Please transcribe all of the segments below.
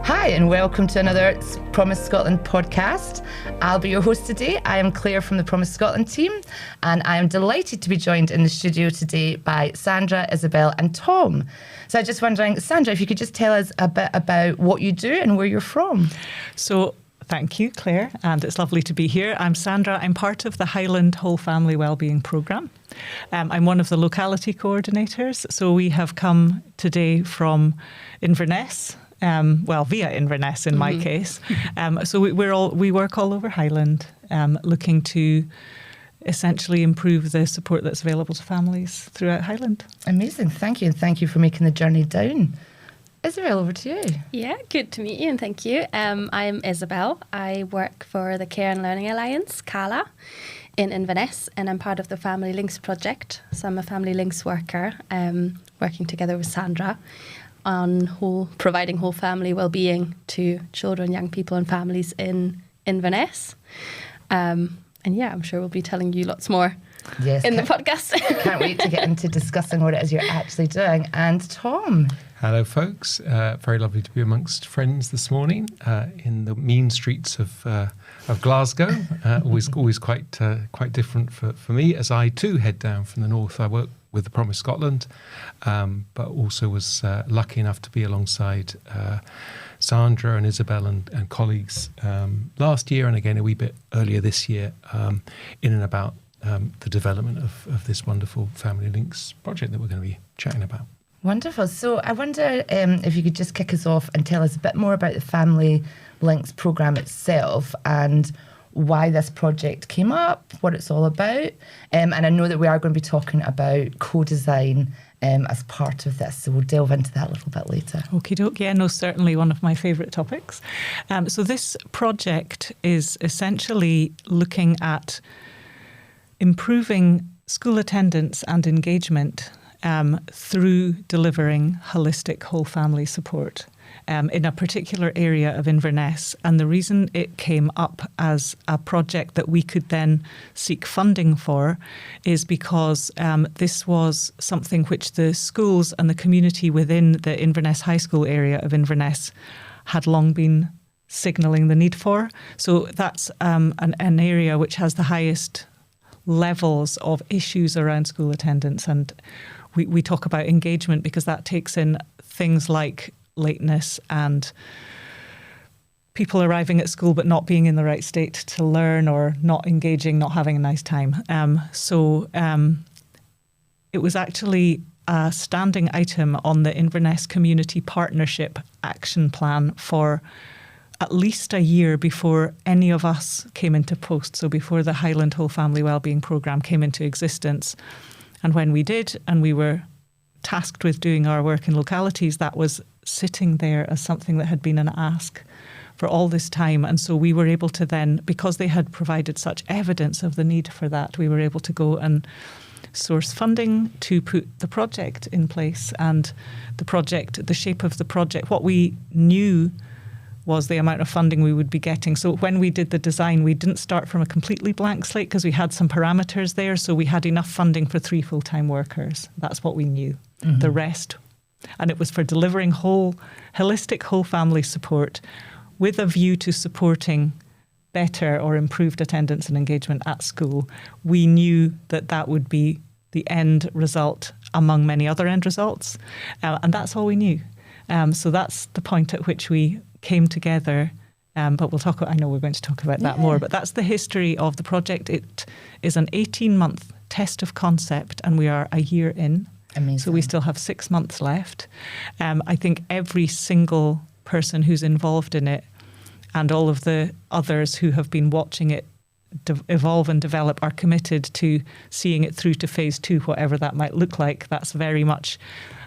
Hi, and welcome to another Promise Scotland podcast. I'll be your host today. I am Clare from the Promise Scotland team, and I am delighted to be joined in the studio today by Sandra, Isabelle, and Tom. So I'm just wondering, Sandra, if you could just tell us a bit about what you do and where you're from. So, thank you, Claire, and it's lovely to be here. I'm Sandra. I'm part of the Highland Whole Family Wellbeing programme. I'm one of the locality coordinators. So we have come today from Inverness. Via Inverness in my case. So we work all over Highland, looking to essentially improve the support that's available to families throughout Highland. Amazing, thank you, and thank you for making the journey down. Isabelle, over to you. Yeah, good to meet you and thank you. I'm Isabelle. I work for the Care and Learning Alliance, CALA, in Inverness, and I'm part of the Family Links project. So I'm a Family Links worker, working together with Sandra on providing whole family wellbeing to children, young people and families in Inverness. And yeah, I'm sure we'll be telling you lots more in the podcast. Can't wait to get into discussing what it is you're actually doing. And Tom. Hello, folks. Very lovely to be amongst friends this morning in the mean streets of Glasgow. Always quite different for me, as I too head down from the north. I work with the Promise Scotland, but also was lucky enough to be alongside Sandra and Isabelle and colleagues last year, and again a wee bit earlier this year, in and about the development of this wonderful Family Links project that we're going to be chatting about. Wonderful. So I wonder if you could just kick us off and tell us a bit more about the Family Links programme itself and why this project came up, what it's all about. And I know that we are going to be talking about co-design as part of this, so we'll delve into that a little bit later. Okie doke. Yeah, no, certainly one of my favourite topics. So this project is essentially looking at improving school attendance and engagement through delivering holistic whole family support in a particular area of Inverness. And the reason it came up as a project that we could then seek funding for is because this was something which the schools and the community within the Inverness High School area of Inverness had long been signalling the need for. So that's an area which has the highest levels of issues around school attendance. And we talk about engagement because that takes in things like lateness and people arriving at school but not being in the right state to learn, or not engaging, not having a nice time. So it was actually a standing item on the Inverness Community Partnership Action Plan for at least a year before any of us came into post, so before the Highland Whole Family Wellbeing Programme came into existence. And when we did, and we were tasked with doing our work in localities, that was sitting there as something that had been an ask for all this time. And so we were able to then, because they had provided such evidence of the need for that, we were able to go and source funding to put the project in place. And the shape of the project, what we knew was the amount of funding we would be getting. So when we did the design, we didn't start from a completely blank slate because we had some parameters there. So we had enough funding for 3 full-time workers. That's what we knew. Mm-hmm. The rest, and it was for delivering holistic whole family support with a view to supporting better or improved attendance and engagement at school. We knew that would be the end result among many other end results. And that's all we knew. So that's the point at which we came together, but I know we're going to talk about that more, but that's the history of the project. It is an 18-month test of concept, and we are a year in. Amazing. So we still have 6 months left. I think every single person who's involved in it and all of the others who have been watching it evolve and develop are committed to seeing it through to phase 2, whatever that might look like. That's very much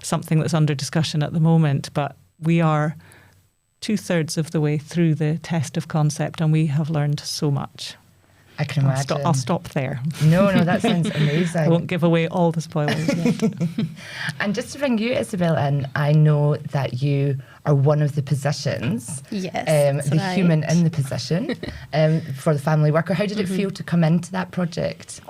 something that's under discussion at the moment, but we are 2/3 of the way through the test of concept, and we have learned so much. I can imagine. I'll stop there. No, that sounds amazing. I won't give away all the spoilers yet. And just to bring you, Isabelle, in, I know that you are one of the positions, the human in the position for the family worker. How did it feel to come into that project?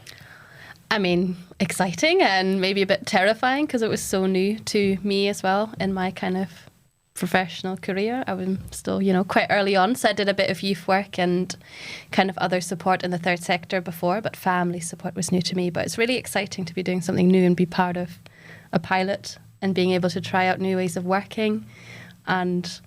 I mean, exciting and maybe a bit terrifying because it was so new to me as well in my kind of professional career. I was still, quite early on. So I did a bit of youth work and kind of other support in the third sector before, but family support was new to me. But it's really exciting to be doing something new and be part of a pilot and being able to try out new ways of working and,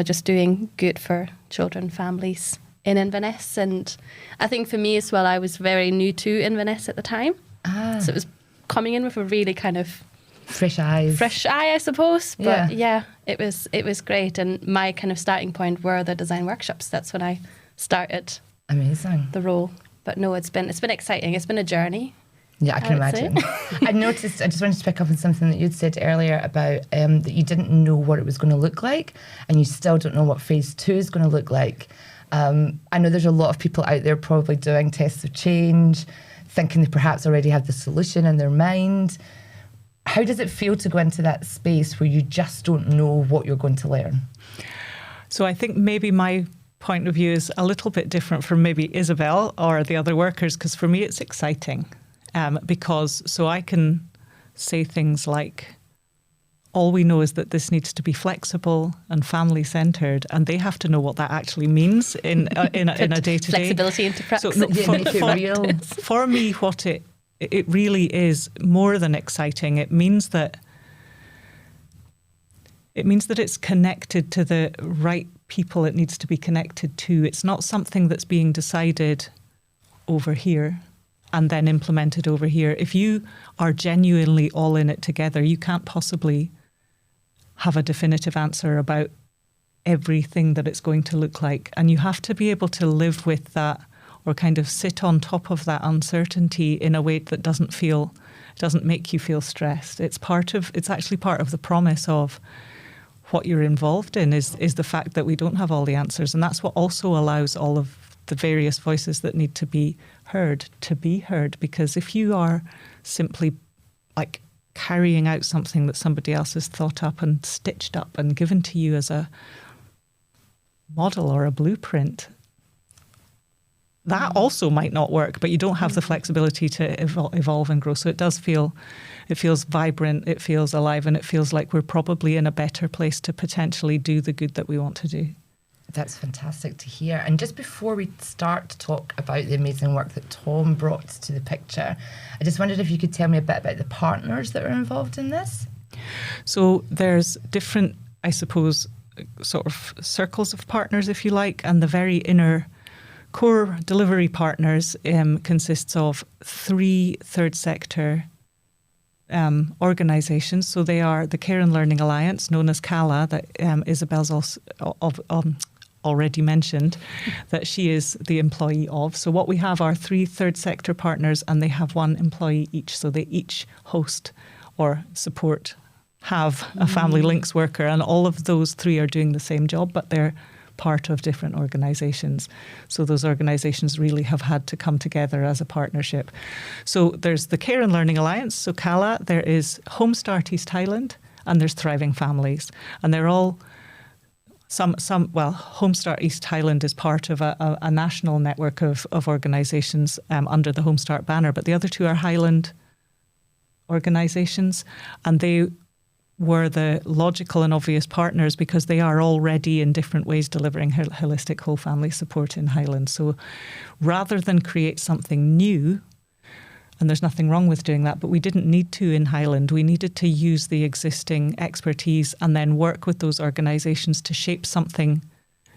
just doing good for children, families in Inverness. And I think for me as well, I was very new to Inverness at the time. So it was coming in with a really kind of fresh eye, I suppose. But it was great. And my kind of starting point were the design workshops. That's when I started the role. But no, it's been exciting. It's been a journey. Yeah, I can imagine. I noticed, I just wanted to pick up on something that you'd said earlier about that you didn't know what it was going to look like, and you still don't know what phase 2 is going to look like. I know there's a lot of people out there probably doing tests of change, thinking they perhaps already have the solution in their mind. How does it feel to go into that space where you just don't know what you're going to learn? So I think maybe my point of view is a little bit different from maybe Isabelle or the other workers, because for me it's exciting. Because I can say things like, all we know is that this needs to be flexible and family-centred, and they have to know what that actually means in a day-to-day. Flexibility into practice. So for me, what it really is more than exciting. It means that it's connected to the right people it needs to be connected to. It's not something that's being decided over here and then implemented over here. If you are genuinely all in it together, you can't possibly have a definitive answer about everything that it's going to look like. And you have to be able to live with that, or kind of sit on top of that uncertainty in a way that doesn't make you feel stressed. It's actually part of the promise of what you're involved in is the fact that we don't have all the answers. And that's what also allows all of the various voices that need to be heard, because if you are simply like carrying out something that somebody else has thought up and stitched up and given to you as a model or a blueprint, that also might not work, but you don't have the flexibility to evolve and grow. So it feels vibrant, it feels alive, and it feels like we're probably in a better place to potentially do the good that we want to do. That's fantastic to hear. And just before we start to talk about the amazing work that Tom brought to the picture, I just wondered if you could tell me a bit about the partners that are involved in this. So there's different, I suppose, sort of circles of partners, if you like, and the very inner core delivery partners consists of 3 third sector organisations. So they are the Care and Learning Alliance, known as CALA, that Isabelle's also already mentioned, that she is the employee of. So what we have are 3 third sector partners, and they have 1 employee each. So they each host or have a family links worker, and all of those 3 are doing the same job, but they're part of different organisations. So those organisations really have had to come together as a partnership. So there's the Care and Learning Alliance, so CALA, there is Home Start East Highland, and there's Thriving Families. And they're all Home Start East Highland is part of a national network of organisations under the Home Start banner, but the other 2 are Highland organisations, and they were the logical and obvious partners because they are already in different ways delivering holistic whole family support in Highland. So rather than create something new, and there's nothing wrong with doing that, but we didn't need to in Highland. We needed to use the existing expertise and then work with those organisations to shape something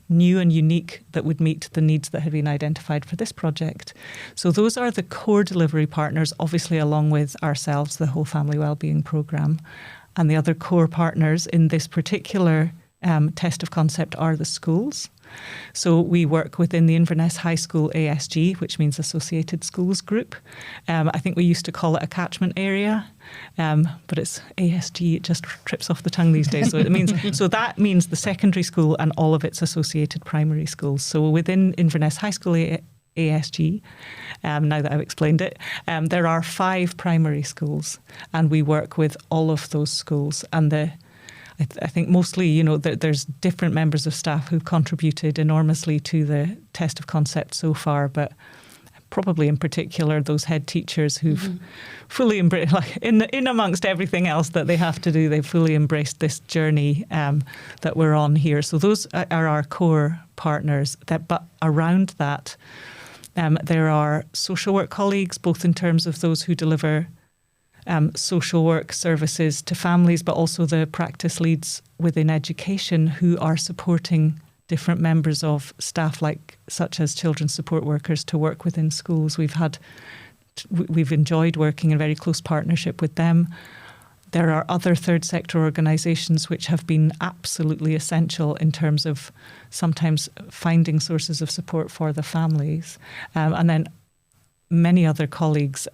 new and unique that would meet the needs that had been identified for this project. So those are the core delivery partners, obviously along with ourselves, the Whole Family Wellbeing Programme. And the other core partners in this particular test of concept are the schools. So we work within the Inverness High School ASG, which means Associated Schools Group. I think we used to call it a catchment area, but it's ASG. It just trips off the tongue these days. So that means the secondary school and all of its associated primary schools. So within Inverness High School ASG, now that I've explained it, there are 5 primary schools, and we work with all of those schools. And I think mostly, there's different members of staff who've contributed enormously to the test of concept so far, but probably in particular those head teachers who've fully embraced, like in amongst everything else that they have to do, they've fully embraced this journey that we're on here. So those are our core partners. But around that, there are social work colleagues, both in terms of those who deliver social work services to families, but also the practice leads within education who are supporting different members of staff, such as children's support workers, to work within schools. We've enjoyed working in very close partnership with them. There are other third sector organisations which have been absolutely essential in terms of sometimes finding sources of support for the families, and then many other colleagues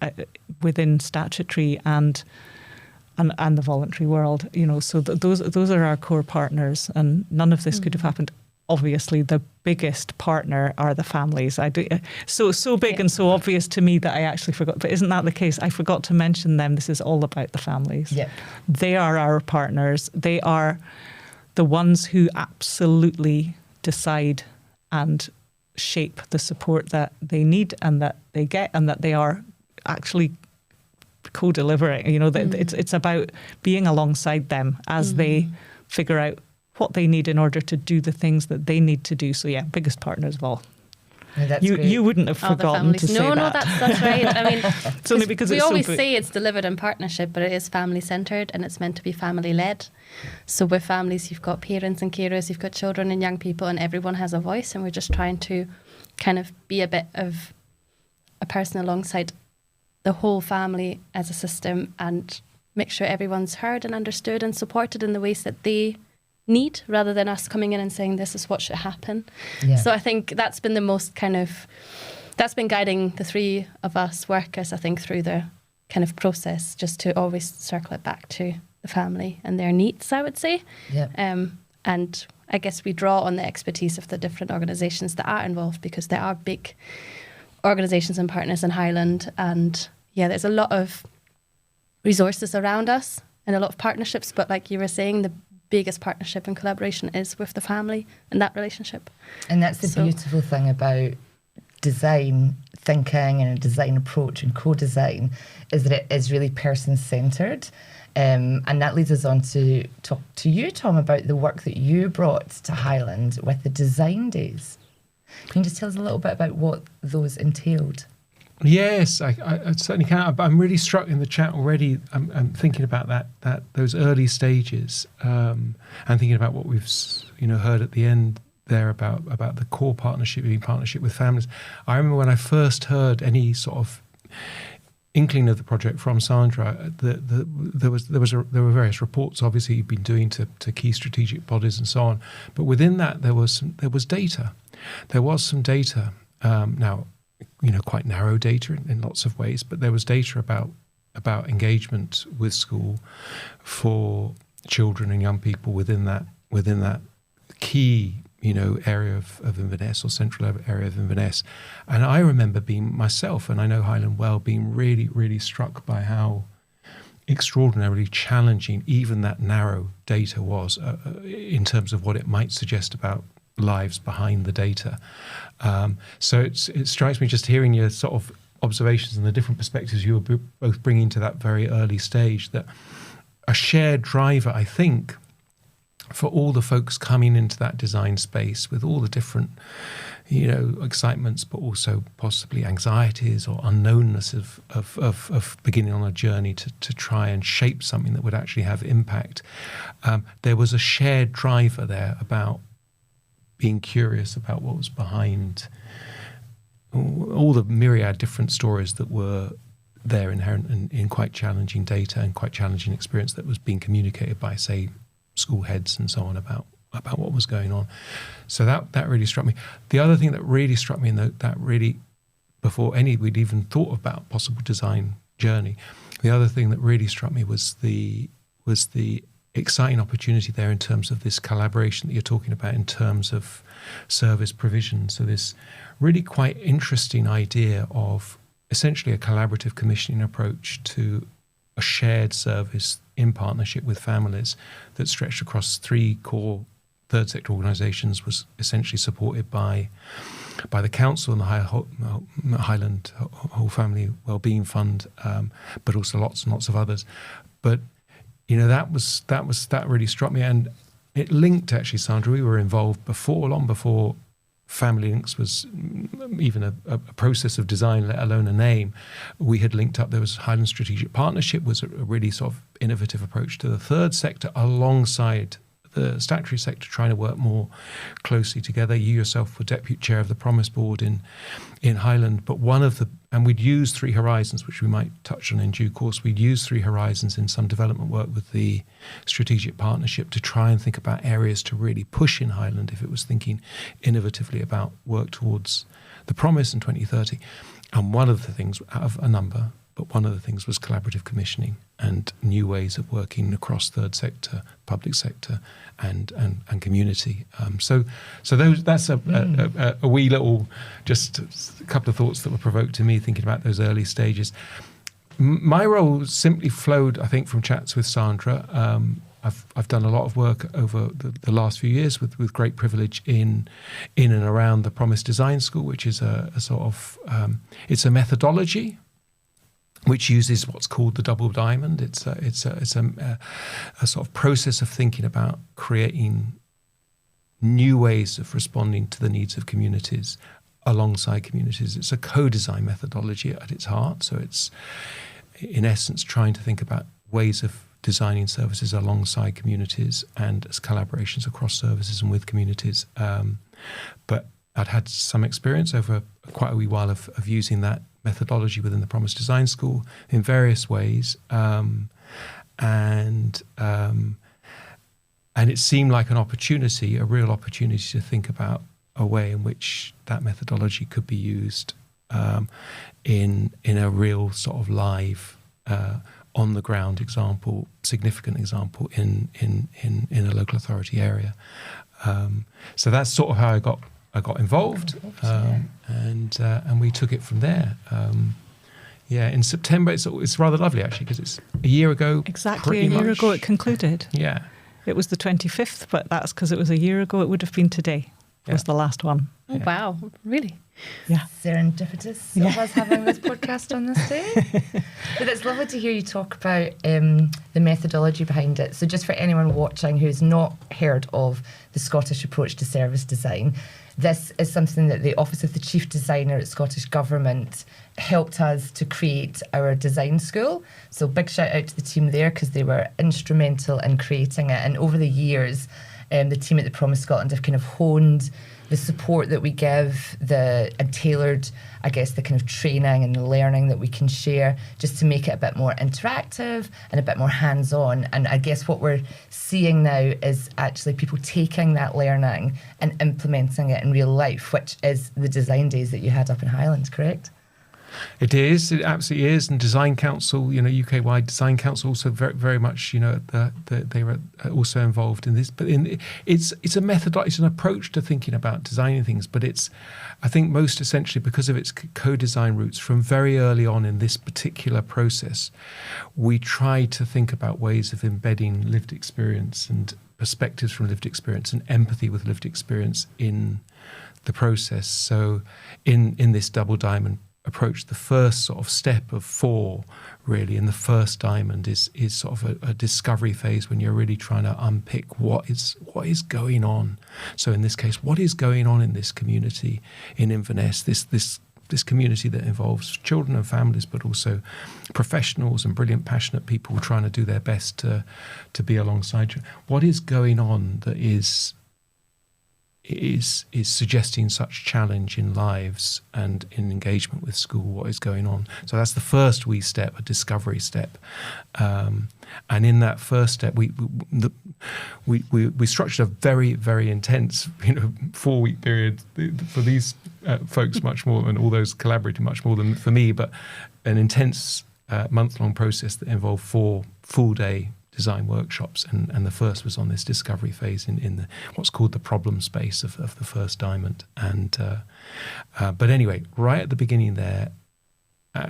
within statutory and the voluntary world. So those are our core partners, and none of this could have happened. Obviously, the biggest partner are the families. So big and so obvious to me that I actually forgot. But isn't that the case? I forgot to mention them. This is all about the families. Yep. They are our partners. They are the ones who absolutely decide and shape the support that they need and that they get and that they are actually co-delivering. It's about being alongside them as they figure out what they need in order to do the things that they need to do. So yeah, biggest partners of all. No, that's you wouldn't have forgotten to say that. No, that's right. I mean, it's only because we it's always say it's delivered in partnership, but it is family centred and it's meant to be family led. So with families, you've got parents and carers, you've got children and young people, and everyone has a voice. And we're just trying to kind of be a bit of a person alongside the whole family as a system and make sure everyone's heard and understood and supported in the ways that they need, rather than us coming in and saying this is what should happen. Yeah. So I think that's been the most that's been guiding the three of us workers, I think, through the kind of process, just to always circle it back to the family and their needs, I would say. Yeah. And I guess we draw on the expertise of the different organisations that are involved, because there are big organisations and partners in Highland, and there's a lot of resources around us and a lot of partnerships, but like you were saying, the biggest partnership and collaboration is with the family and that relationship. And that's the beautiful thing about design thinking and a design approach and co-design, is that it is really person-centred. And that leads us on to talk to you, Tom, about the work that you brought to Highland with the design days. Can you just tell us a little bit about what those entailed? Yes, I certainly can. I'm really struck in the chat already. I'm thinking about those early stages, and thinking about what we've heard at the end there about the core partnership, being partnership with families. I remember when I first heard any sort of inkling of the project from Sandra, there were various reports obviously you've been doing to key strategic bodies and so on, but within that there was data. There was some data. Now, quite narrow data in lots of ways, but there was data about engagement with school for children and young people within that key area of Inverness, or central area of Inverness. And I remember being myself, and I know Highland well, being really, really struck by how extraordinarily challenging even that narrow data was in terms of what it might suggest about lives behind the data. So it strikes me, just hearing your sort of observations and the different perspectives you were both bringing to that very early stage, that a shared driver, I think, for all the folks coming into that design space with all the different, excitements, but also possibly anxieties or unknownness of beginning on a journey to try and shape something that would actually have impact. There was a shared driver there about being curious about what was behind all the myriad different stories that were there inherent in quite challenging data and quite challenging experience that was being communicated by, say, school heads and so on about what was going on. So that really struck me. The other thing that really struck me, and that really, before we'd even thought about possible design journey, the other thing that really struck me was the exciting opportunity there in terms of this collaboration that you're talking about in terms of service provision. So this really quite interesting idea of essentially a collaborative commissioning approach to a shared service in partnership with families that stretched across three core third sector organisations, was essentially supported by by the council and the Highland Whole Family Wellbeing Fund, but also lots and lots of others. But that really struck me, and it linked actually, Sandra. We were involved long before Family Links was even a process of design, let alone a name. We had linked up. There was Highland Strategic Partnership, was a really sort of innovative approach to the third sector alongside the statutory sector, trying to work more closely together. You yourself were deputy chair of the Promise Board in Highland, but and we'd use Three Horizons, which we might touch on in due course. We'd use Three Horizons in some development work with the strategic partnership to try and think about areas to really push in Highland if it was thinking innovatively about work towards the Promise in 2030. And one of the things, out of a number, but one of the things was collaborative commissioning and new ways of working across third sector, public sector, and community. So that's a wee little, just a couple of thoughts that were provoked to me thinking about those early stages. My role simply flowed, I think, from chats with Sandra. I've done a lot of work over the last few years with great privilege in and around the Promise Design School, which is a sort of it's a methodology which uses what's called the double diamond. It's a sort of process of thinking about creating new ways of responding to the needs of communities alongside communities. It's a co-design methodology at its heart. So it's, in essence, trying to think about ways of designing services alongside communities and as collaborations across services and with communities. But I'd had some experience over quite a wee while of using that methodology within the Promise Design School in various ways, and it seemed like an opportunity, a real opportunity to think about a way in which that methodology could be used in a real sort of live, on the ground example, significant example in a local authority area. So that's sort of how I got involved, and we took it from there. In September, it's rather lovely actually, because it's a year ago. Exactly a year ago it concluded. Yeah. It was the 25th, but that's because it was a year ago. It would have been today. Was the last one. Oh, wow, really? Yeah. Serendipitous of us having this podcast on this day. But it's lovely to hear you talk about the methodology behind it. So just for anyone watching who's not heard of the Scottish approach to service design, this is something that the Office of the Chief Designer at Scottish Government helped us to create our design school. So big shout out to the team there, because they were instrumental in creating it. And over the years, the team at the Promise Scotland have kind of honed the support that we give, and tailored, I guess, the kind of training and the learning that we can share, just to make it a bit more interactive and a bit more hands-on. And I guess what we're seeing now is actually people taking that learning and implementing it in real life, which is the design days that you had up in Highland, correct? It is. It absolutely is. And Design Council, UK-wide Design Council, also very, very much, they were also involved in this. But it's a method, it's an approach to thinking about designing things. But it's, I think, most essentially because of its co-design roots from very early on in this particular process, we tried to think about ways of embedding lived experience and perspectives from lived experience and empathy with lived experience in the process. So in this double diamond approach, the first sort of step of 4 really in the first diamond is sort of a discovery phase, when you're really trying to unpick what is going on. So in this case, what is going on in this community in Inverness, this community that involves children and families, but also professionals and brilliant, passionate people trying to do their best to be alongside you. What is going on that is suggesting such challenge in lives and in engagement with school? What is going on? So that's the first wee step, a discovery step. And in that first step, we structured a very, very intense 4-week period for these folks, much more than all those collaborating, much more than for me, but an intense month-long process that involved 4 full-day design workshops, and the first was on this discovery phase in the what's called the problem space of the first diamond. And but anyway, right at the beginning there,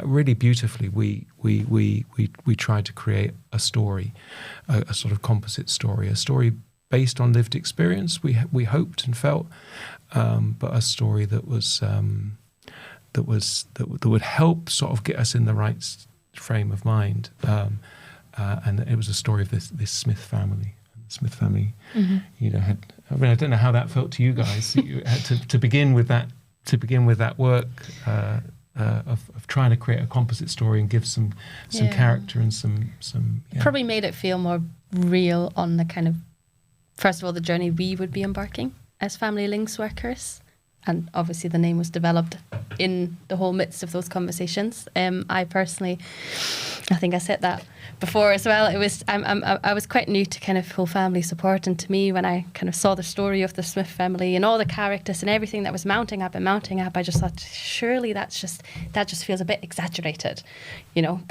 really beautifully, we tried to create a story, a sort of composite story, a story based on lived experience, we hoped and felt, but a story that would help sort of get us in the right frame of mind. And it was a story of this Smith family. The Smith family, I don't know how that felt to you guys. You had to begin with that work of trying to create a composite story and give some character and some. It probably made it feel more real on the kind of, first of all, the journey we would be embarking as family links workers. And obviously the name was developed in the whole midst of those conversations. I personally, I think I said that before as well. It was I was quite new to kind of whole family support, and to me, when I kind of saw the story of the Smith family and all the characters and everything that was mounting up, I just thought, surely that just feels a bit exaggerated,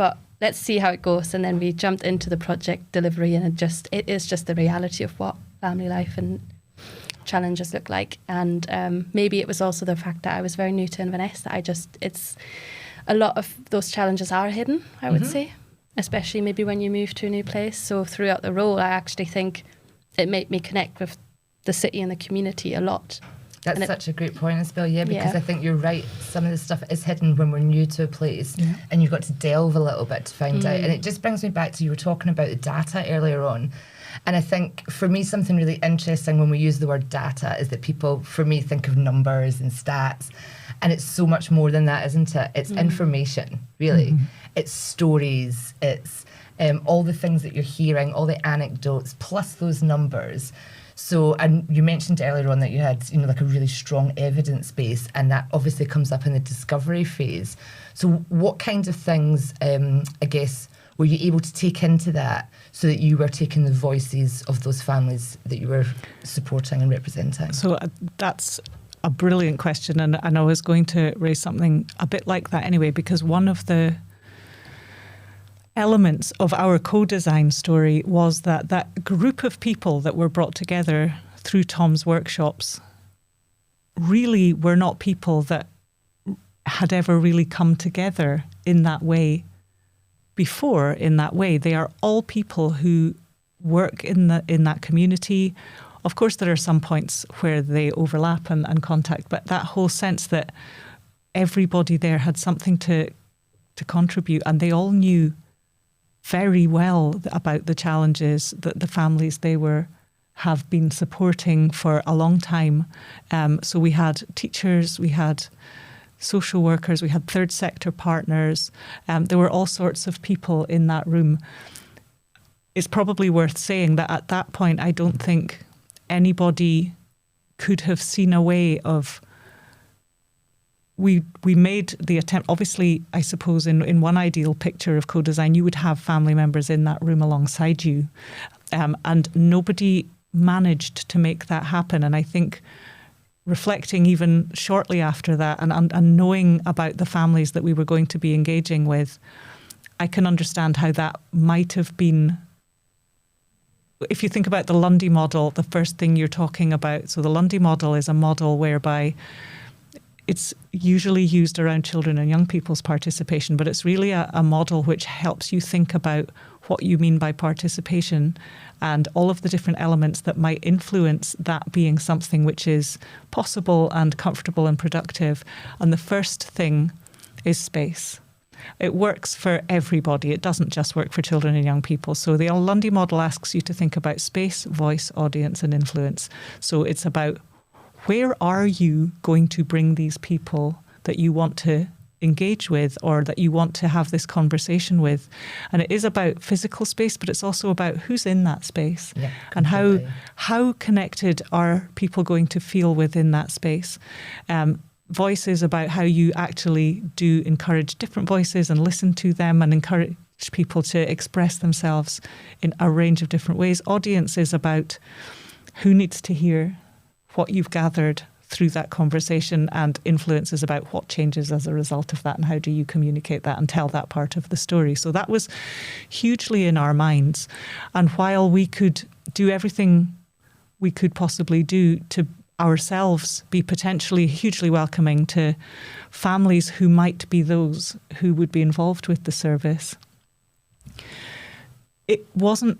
But let's see how it goes. And then we jumped into the project delivery, and it is just the reality of what family life and challenges look like. And maybe it was also the fact that I was very new to Inverness, that it's a lot of those challenges are hidden, I would say, especially maybe when you move to a new place. So throughout the role, I actually think it made me connect with the city and the community a lot. That's such a great point, Isabelle, because I think you're right. Some of the stuff is hidden when we're new to a place, and you've got to delve a little bit to find out. And it just brings me back to, you were talking about the data earlier on. And I think for me, something really interesting when we use the word data is that people, for me, think of numbers and stats. And it's so much more than that, isn't it? It's information, really. It's stories. It's all the things that you're hearing, all the anecdotes, plus those numbers. So, and you mentioned earlier on that you had, like a really strong evidence base, and that obviously comes up in the discovery phase. So what kinds of things, I guess, were you able to take into that so that you were taking the voices of those families that you were supporting and representing? So that's a brilliant question, and I was going to raise something a bit like that anyway, because one of the elements of our co-design story was that group of people that were brought together through Tom's workshops really were not people that had ever really come together in that way before. In that way, they are all people who work in that community. Of course, there are some points where they overlap and contact, but that whole sense that everybody there had something to contribute, and they all knew very well about the challenges that the families they have been supporting for a long time. So we had teachers, we had social workers, we had third sector partners. There were all sorts of people in that room. It's probably worth saying that at that point, I don't think anybody could have seen a way of. We made the attempt. Obviously, I suppose in one ideal picture of co-design, you would have family members in that room alongside you, and nobody managed to make that happen. And I think, reflecting even shortly after that and knowing about the families that we were going to be engaging with, I can understand how that might have been. If you think about the Lundy model, the first thing you're talking about, so the Lundy model is a model whereby it's usually used around children and young people's participation, but it's really a model which helps you think about what you mean by participation and all of the different elements that might influence that being something which is possible and comfortable and productive. And the first thing is space. It works for everybody. It doesn't just work for children and young people. So the Lundy model asks you to think about space, voice, audience, and influence. So it's about, where are you going to bring these people that you want to engage with or that you want to have this conversation with? And it is about physical space, but it's also about who's in that space, and how connected are people going to feel within that space. Voice is about how you actually do encourage different voices and listen to them and encourage people to express themselves in a range of different ways. Audience is about who needs to hear what you've gathered through that conversation, and influence is about what changes as a result of that and how do you communicate that and tell that part of the story. So that was hugely in our minds. And while we could do everything we could possibly do to ourselves be potentially hugely welcoming to families who might be those who would be involved with the service, it wasn't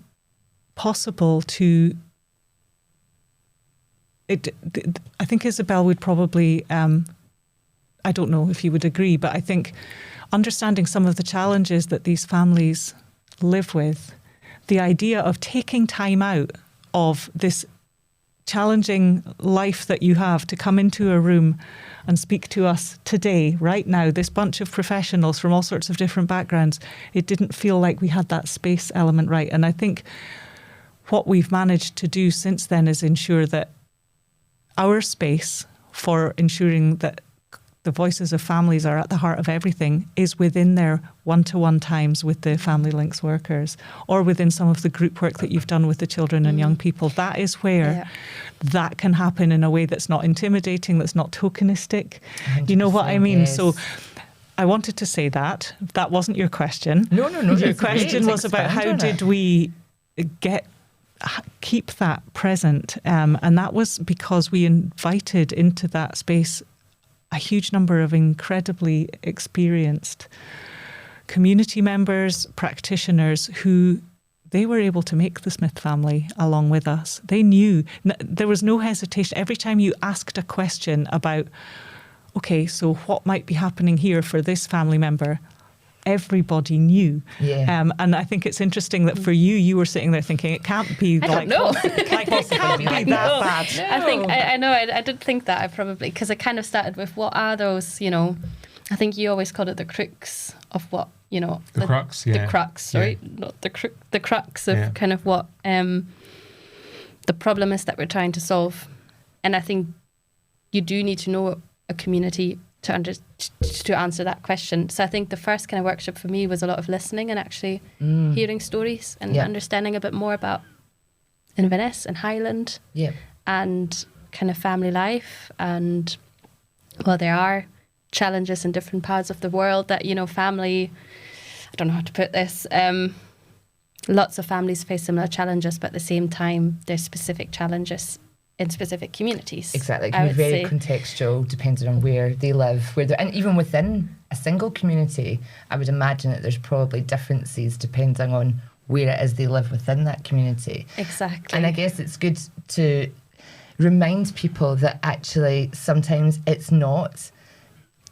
possible to I think Isabelle would probably, I don't know if you would agree, but I think understanding some of the challenges that these families live with, the idea of taking time out of this challenging life that you have to come into a room and speak to us today, right now, this bunch of professionals from all sorts of different backgrounds, it didn't feel like we had that space element right. And I think what we've managed to do since then is ensure that our space for ensuring that the voices of families are at the heart of everything is within their one-to-one times with the Family Links workers, or within some of the group work that you've done with the children and young people. That is where that can happen in a way that's not intimidating, that's not tokenistic. You know what I mean? Yes. So I wanted to say that. That wasn't your question. No. Your question was about how did we keep that present, and that was because we invited into that space a huge number of incredibly experienced community members, practitioners who they were able to make the Smith family along with us. They knew, there was no hesitation. Every time you asked a question about, okay, so what might be happening here for this family member, everybody knew. Yeah. And I think it's interesting that for you were sitting there thinking, it can't be I don't know. like it can't be that bad. No. I think, I know, I did think that I probably, because it kind of started with what are those, I think you always called it the crux of what, The crux, The crux, sorry, not the crux of kind of what the problem is that we're trying to solve. And I think you do need to know a community to answer that question. So I think the first kind of workshop for me was a lot of listening and actually hearing stories and understanding a bit more about Inverness and Highland and kind of family life. And well, there are challenges in different parts of the world that, family, I don't know how to put this, lots of families face similar challenges, but at the same time, there's specific challenges in specific communities. Exactly. It can be very contextual, depending on where they live, and even within a single community, I would imagine that there's probably differences depending on where it is they live within that community. Exactly. And I guess it's good to remind people that actually sometimes it's not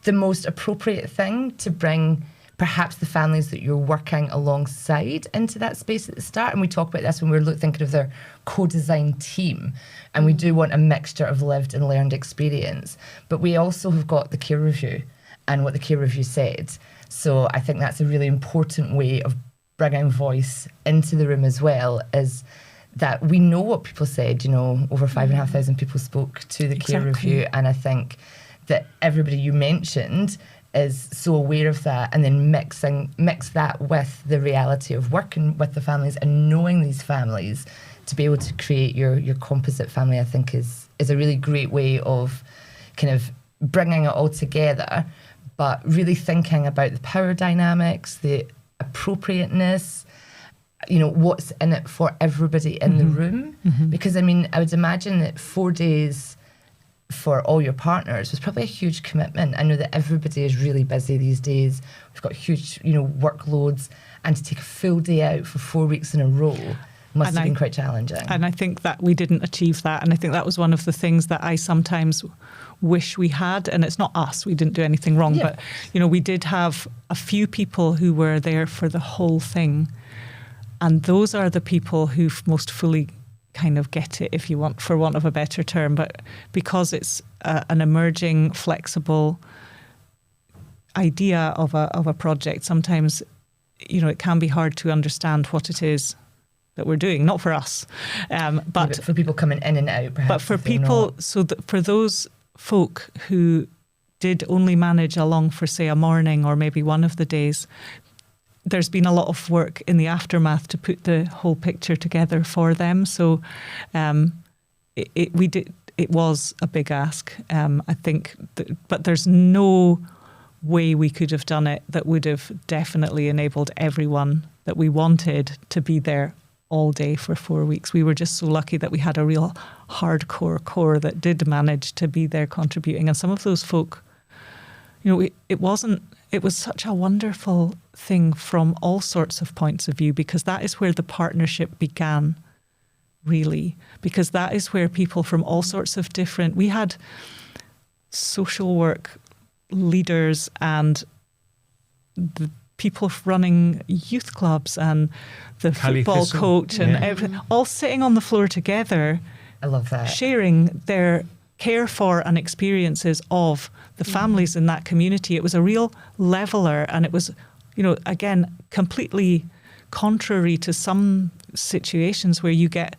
the most appropriate thing to bring perhaps the families that you're working alongside into that space at the start. And we talk about this when we're thinking of their co-design team. And we do want a mixture of lived and learned experience. But we also have got the care review and what the care review said. So I think that's a really important way of bringing voice into the room as well, is that we know what people said. Over 5,500 people spoke to the care review. And I think that everybody you mentioned is so aware of that, and then mix that with the reality of working with the families and knowing these families to be able to create your composite family, I think is a really great way of kind of bringing it all together, but really thinking about the power dynamics, the appropriateness, what's in it for everybody in the room. Because I would imagine that 4 days for all your partners was probably a huge commitment. I know that everybody is really busy these days. We've got huge, workloads, and to take a full day out for 4 weeks in a row must have been quite challenging. And I think that we didn't achieve that. And I think that was one of the things that I sometimes wish we had. And it's not us, we didn't do anything wrong, but, we did have a few people who were there for the whole thing. And those are the people who most fully kind of get it, if you want, for want of a better term, but because it's an emerging, flexible idea of a project, sometimes it can be hard to understand what it is that we're doing. Not for us, but for people coming in and out, perhaps. But for people, for those folk who did only manage along for, say, a morning or maybe one of the days, there's been a lot of work in the aftermath to put the whole picture together for them. So it was a big ask, I think, but there's no way we could have done it that would have definitely enabled everyone that we wanted to be there all day for 4 weeks. We were just so lucky that we had a real hardcore core that did manage to be there contributing. And some of those folk, it was such a wonderful thing from all sorts of points of view, because that is where the partnership began. really, because that is where people from all sorts of different, we had social work leaders and the people running youth clubs and the football coach and all sitting on the floor together. I love that. Sharing their care for and experiences of the families in that community. It was a real leveler, and it was, again, completely contrary to some situations where you get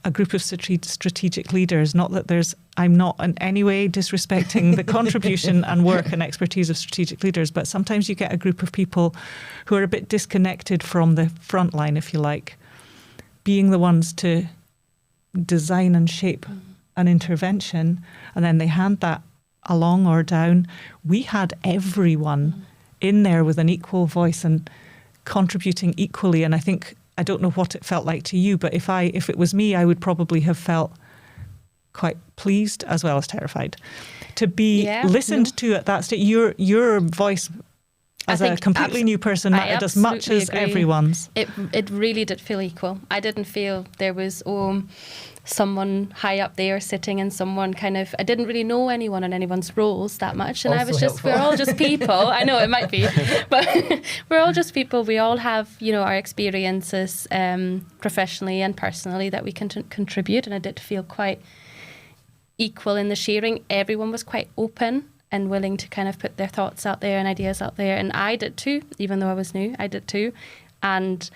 a group of strategic leaders. Not that I'm not in any way disrespecting the contribution and work and expertise of strategic leaders, but sometimes you get a group of people who are a bit disconnected from the front line, if you like, being the ones to design and shape an intervention, and then they hand that along or down. We had everyone in there with an equal voice and contributing equally, and I don't know what it felt like to you, but if it was me, I would probably have felt quite pleased as well as terrified to be listened to at that stage. Your voice as a completely new person mattered as much as everyone's. It really did feel equal. I didn't feel there was someone high up there sitting and someone I didn't really know anyone and anyone's roles that much, and also we're all just people. I know it might be, but we're all just people. We all have our experiences professionally and personally that we can contribute, and I did feel quite equal in the sharing. Everyone was quite open and willing to put their thoughts out there and ideas out there, and I did too. Even though I was new, I did too. And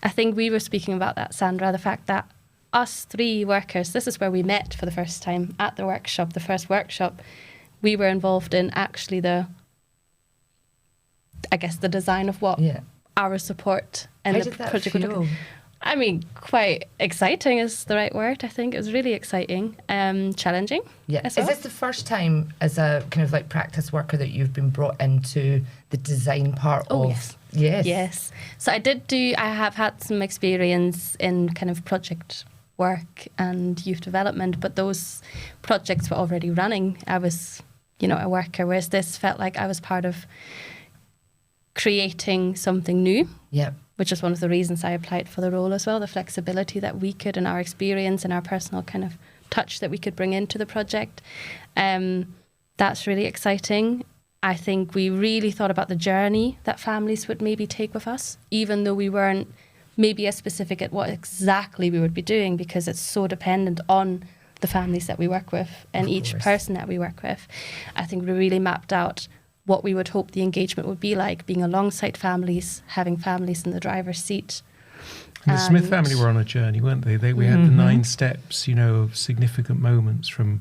I think we were speaking about that, Sandra, the fact that us three workers, this is where we met for the first time at the workshop, the first workshop. We were involved in actually the design of what our support and the project would look. I mean, quite exciting is the right word. I think it was really exciting, challenging. Yeah. Is this the first time as a practice worker that you've been brought into the design part of? Yes. So I have had some experience in project work and youth development, but those projects were already running. I was, a worker, whereas this felt like I was part of creating something new. Yeah. Which is one of the reasons I applied for the role as well, the flexibility that we could, and our experience and our personal touch that we could bring into the project. That's really exciting. I think we really thought about the journey that families would maybe take with us, even though we weren't maybe as specific at what exactly we would be doing, because it's so dependent on the families that we work with and each person that we work with. I think we really mapped out what we would hope the engagement would be like, being alongside families, having families in the driver's seat. And the Smith family were on a journey, weren't they? We had the 9 steps, of significant moments from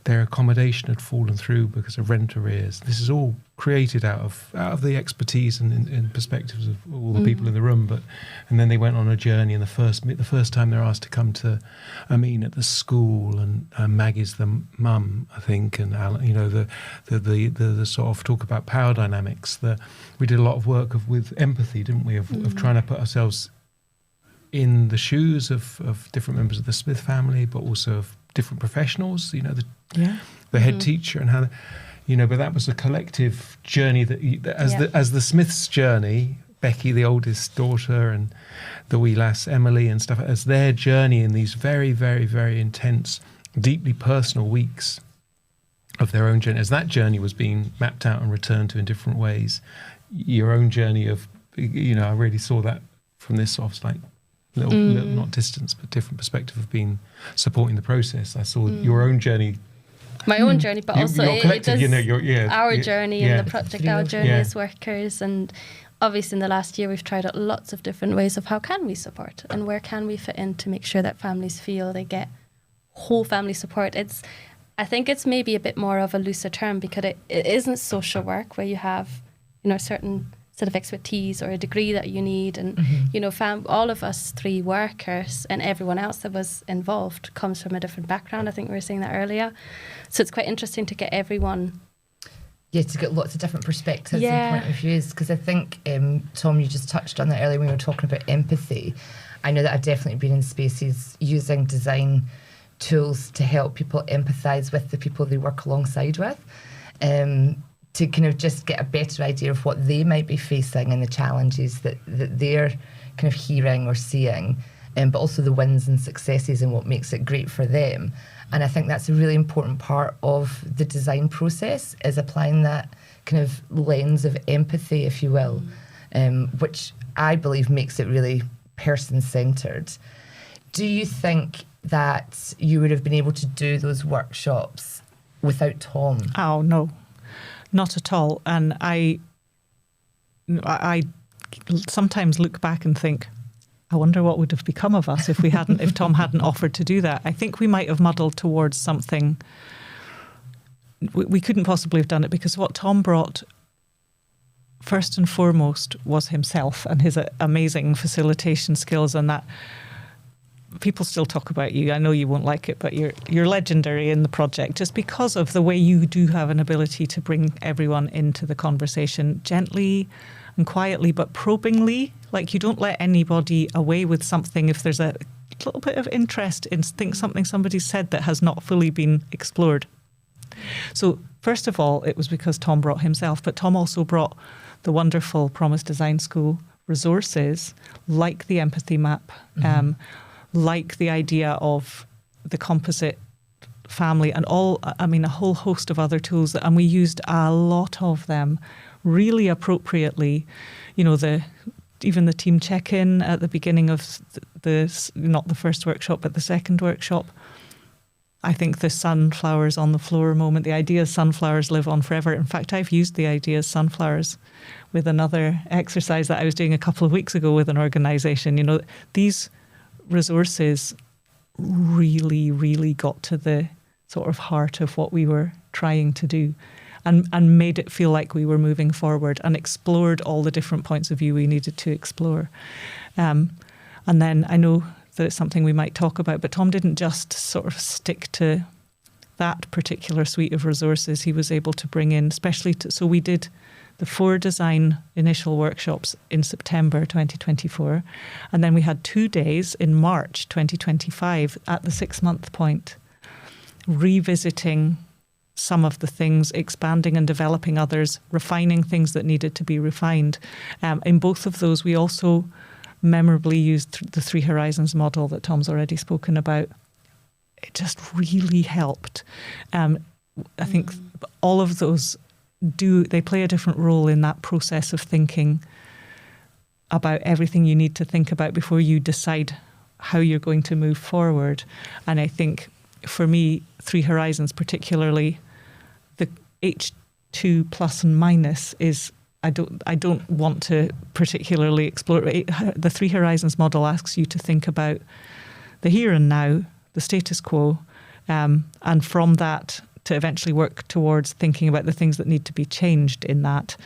their accommodation had fallen through because of rent arrears. This is all created out of the expertise and perspectives of all the people in the room. And then they went on a journey, and the first time they're asked to come to Amin at the school, and Maggie's the mum, I think, and Alan, the sort of talk about power dynamics. We did a lot of work with empathy, didn't we? Of trying to put ourselves in the shoes of different members of the Smith family, but also of different professionals. The head teacher and how. But that was a collective journey as the Smiths' journey, Becky, the oldest daughter, and the wee lass, Emily, and stuff, as their journey in these very, very, very intense, deeply personal weeks of their own journey, as that journey was being mapped out and returned to in different ways, your own journey of, I really saw that from this sort of little, not distance, but different perspective of supporting the process. I saw your own journey. My own journey, but also your collective, our journey in the project, our journey as workers. And obviously in the last year, we've tried out lots of different ways of how can we support and where can we fit in to make sure that families feel they get whole family support. I think it's maybe a bit more of a looser term, because it isn't social work where you have, a certain set of expertise or a degree that you need, and all of us 3 workers and everyone else that was involved comes from a different background. I think we were saying that earlier, so it's quite interesting to get everyone. Yeah, to get lots of different perspectives and point of views, because I think Tom, you just touched on that earlier when we were talking about empathy. I know that I've definitely been in spaces using design tools to help people empathise with the people they work alongside with. to kind of just get a better idea of what they might be facing and the challenges that they're kind of hearing or seeing, but also the wins and successes and what makes it great for them. And I think that's a really important part of the design process, is applying that kind of lens of empathy, if you will, which I believe makes it really person-centred. Do you think that you would have been able to do those workshops without Tom? Oh, no, not at all. And I sometimes look back and think, I wonder what would have become of us if Tom hadn't offered to do that. I think we might have muddled towards something. We couldn't possibly have done it, because what Tom brought first and foremost was himself and his amazing facilitation skills, and that people still talk about you. I know you won't like it, but you're legendary in the project just because of the way you do have an ability to bring everyone into the conversation gently and quietly, but probingly. Like, you don't let anybody away with something if there's a little bit of interest in something somebody said that has not fully been explored. So first of all, it was because Tom brought himself, but Tom also brought the wonderful Promise Design School resources, like the empathy map, like the idea of the composite family, and a whole host of other tools, and we used a lot of them really appropriately. You know, even the team check-in at the beginning of not the first workshop, but the second workshop. I think the sunflowers on the floor moment, the idea sunflowers live on forever. In fact, I've used the idea sunflowers with another exercise that I was doing a couple of weeks ago with an organisation. You know, these resources really, really got to the sort of heart of what we were trying to do, and made it feel like we were moving forward, and explored all the different points of view we needed to explore. And then I know that it's something we might talk about, but Tom didn't just sort of stick to that particular suite of resources. He was able to bring in, so we did the 4 design initial workshops in September 2024, and then we had 2 days in March 2025 at the 6-month point, revisiting some of the things, expanding and developing others, refining things that needed to be refined. In both of those, we also memorably used the 3 Horizons model that Tom's already spoken about. It just really helped. I think all of those they play a different role in that process of thinking about everything you need to think about before you decide how you're going to move forward. And I think for me, 3 Horizons particularly, the H2 plus and minus is, I don't want to particularly explore it. The 3 Horizons model asks you to think about the here and now, the status quo, and from that to eventually work towards thinking about the things that need to be changed in that.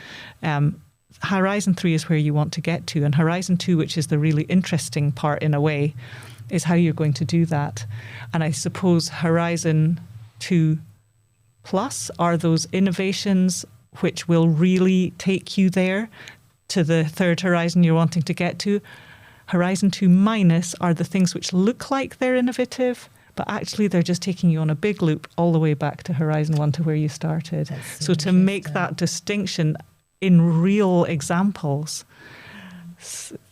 Horizon 3 is where you want to get to, and Horizon 2, which is the really interesting part in a way, is how you're going to do that. And I suppose Horizon 2 plus are those innovations which will really take you there to the 3rd horizon you're wanting to get to. Horizon 2 minus are the things which look like they're innovative, but actually they're just taking you on a big loop all the way back to Horizon 1 to where you started. So to make that distinction in real examples,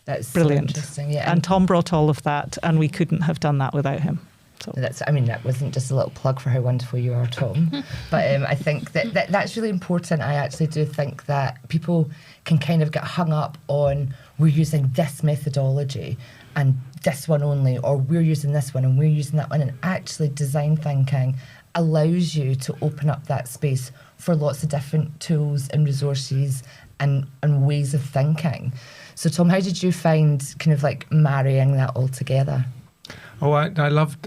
that's brilliant. So interesting, yeah. And Tom brought all of that, and we couldn't have done that without him. So. That wasn't just a little plug for how wonderful you are, Tom. But I think that's really important. I actually do think that people can kind of get hung up on, we're using this methodology and this one only, or we're using this one and we're using that one. And actually design thinking allows you to open up that space for lots of different tools and resources and ways of thinking. So Tom, how did you find kind of like marrying that all together? Oh, I love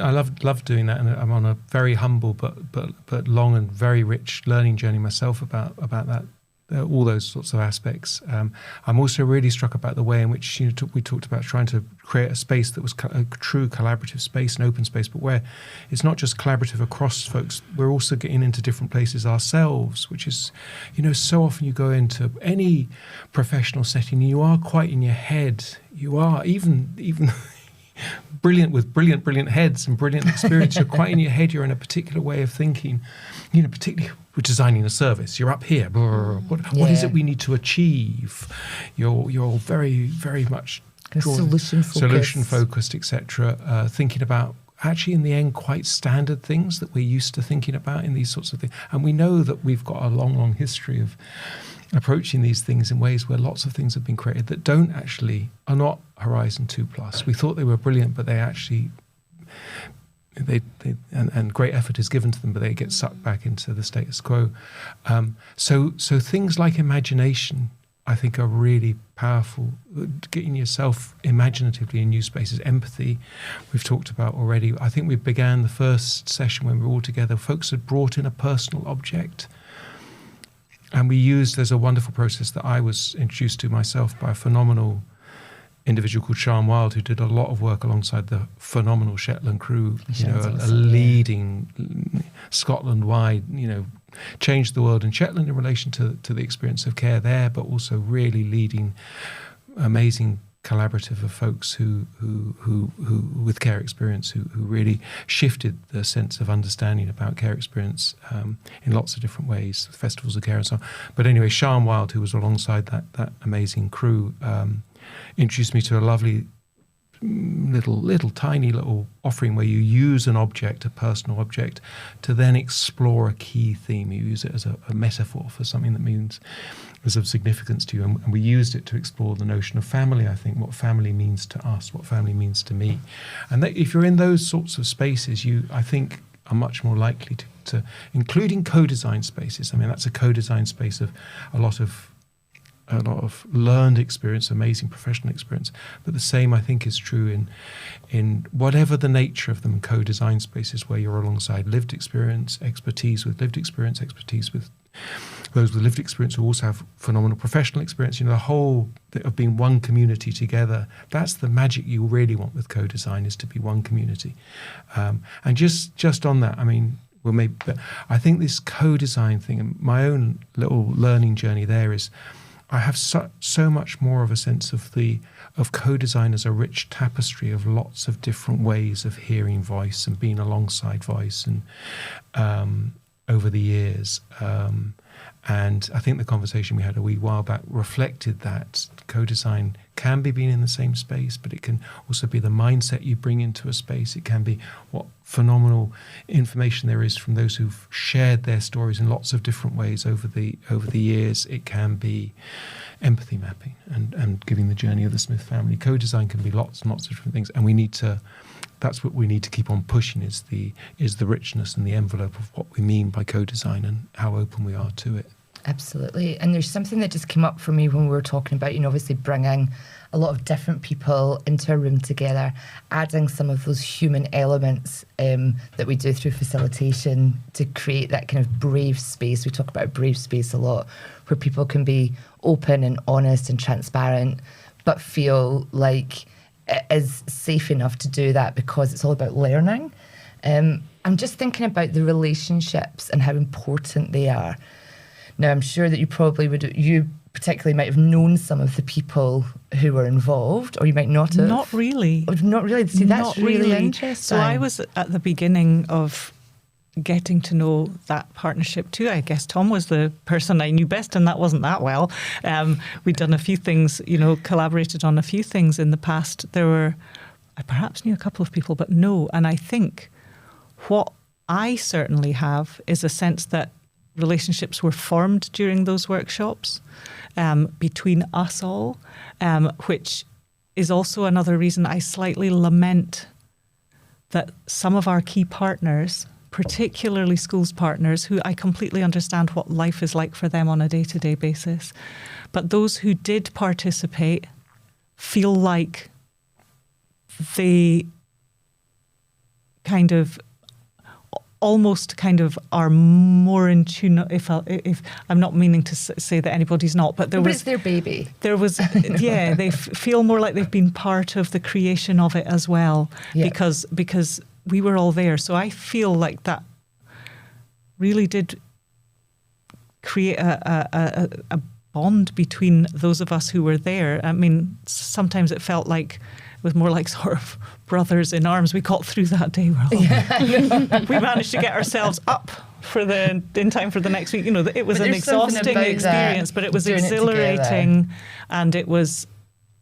doing that, and I'm on a very humble but long and very rich learning journey myself about that, all those sorts of aspects. I'm also really struck about the way in which we talked about trying to create a space that was a true collaborative space, an open space, but where it's not just collaborative across folks. We're also getting into different places ourselves, which is, so often you go into any professional setting, you are quite in your head. You are even brilliant with brilliant heads and brilliant experience. You're quite in your head. You're in a particular way of thinking. Particularly with designing a service. You're up here. What is it we need to achieve? You're very, very much solution focused, etc. Thinking about, actually, in the end, quite standard things that we're used to thinking about in these sorts of things. And we know that we've got a long history of approaching these things in ways where lots of things have been created that are not Horizon 2+. We thought they were brilliant, but they actually, and great effort is given to them, but they get sucked back into the status quo. So things like imagination, I think, are really powerful. Getting yourself imaginatively in new spaces. Empathy, we've talked about already. I think we began the first session when we were all together. Folks had brought in a personal object. And there's a wonderful process that I was introduced to myself by a phenomenal individual called Sian Wilde, who did a lot of work alongside the phenomenal Shetland crew, a leading Scotland-wide, changed the world in Shetland in relation to the experience of care there, but also really leading amazing collaborative of folks who with care experience who really shifted the sense of understanding about care experience in lots of different ways, festivals of care and so on. But anyway, Sian Wilde, who was alongside that amazing crew, introduced me to a lovely tiny little offering where you use an object, a personal object, to then explore a key theme. You use it as a metaphor for something that is of significance to you. And we used it to explore the notion of family, I think, what family means to us, what family means to me. And if you're in those sorts of spaces, you, I think, are much more likely to including co-design spaces. I mean, that's a co-design space of a lot of learned experience, amazing professional experience. But the same, I think, is true in whatever the nature of them, co-design spaces where you're alongside lived experience, expertise with lived experience, expertise with those with lived experience who also have phenomenal professional experience. The whole of being one community together. That's the magic you really want with co-design, is to be one community. And just on that, I mean, but I think this co-design thing, and my own little learning journey there is, I have so much more of a sense of co-design as a rich tapestry of lots of different ways of hearing voice and being alongside voice, and over the years. And I think the conversation we had a wee while back reflected that co-design can be being in the same space, but it can also be the mindset you bring into a space. It can be what phenomenal information there is from those who've shared their stories in lots of different ways over the years. It can be empathy mapping and giving the journey of the Smith family. Co-design can be lots and lots of different things, and we need to. That's what we need to keep on pushing, is the richness and the envelope of what we mean by co-design and how open we are to it. Absolutely. And there's something that just came up for me when we were talking about, obviously bringing a lot of different people into a room together, adding some of those human elements that we do through facilitation to create that kind of brave space. We talk about brave space a lot, where people can be open and honest and transparent, but feel like it is safe enough to do that because it's all about learning. I'm just thinking about the relationships and how important they are. Now, I'm sure that you particularly might have known some of the people who were involved, or you might not have. Not really. Not really. See, that's really interesting. So I was at the beginning of getting to know that partnership too. I guess Tom was the person I knew best, and that wasn't that well. We'd done a few things, collaborated on a few things in the past. I perhaps knew a couple of people, but no. And I think what I certainly have is a sense that relationships were formed during those workshops between us all, which is also another reason I slightly lament that some of our key partners, particularly schools partners, who I completely understand what life is like for them on a day-to-day basis, but those who did participate feel like they almost are more in tune. If I'm not meaning to say that anybody's not, but it's their baby. There was, yeah, they feel more like they've been part of the creation of it as well, because we were all there. So I feel like that really did create a bond between those of us who were there. I mean, sometimes it felt like was more like sort of brothers in arms. We got through that day. We managed to get ourselves up in time for the next week. It was an exhausting experience, but it was exhilarating, and it was.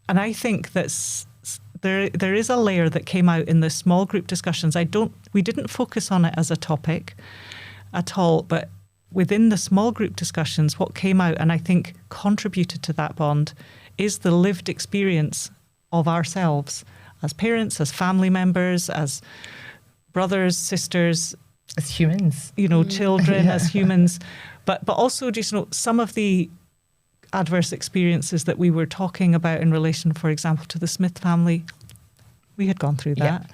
And I think that's there is a layer that came out in the small group discussions. We didn't focus on it as a topic at all, but within the small group discussions, what came out and I think contributed to that bond is the lived experience of ourselves as parents, as family members, as brothers, sisters, as humans, children, as humans, but also just some of the adverse experiences that we were talking about in relation, for example, to the Smith family. We had gone through that.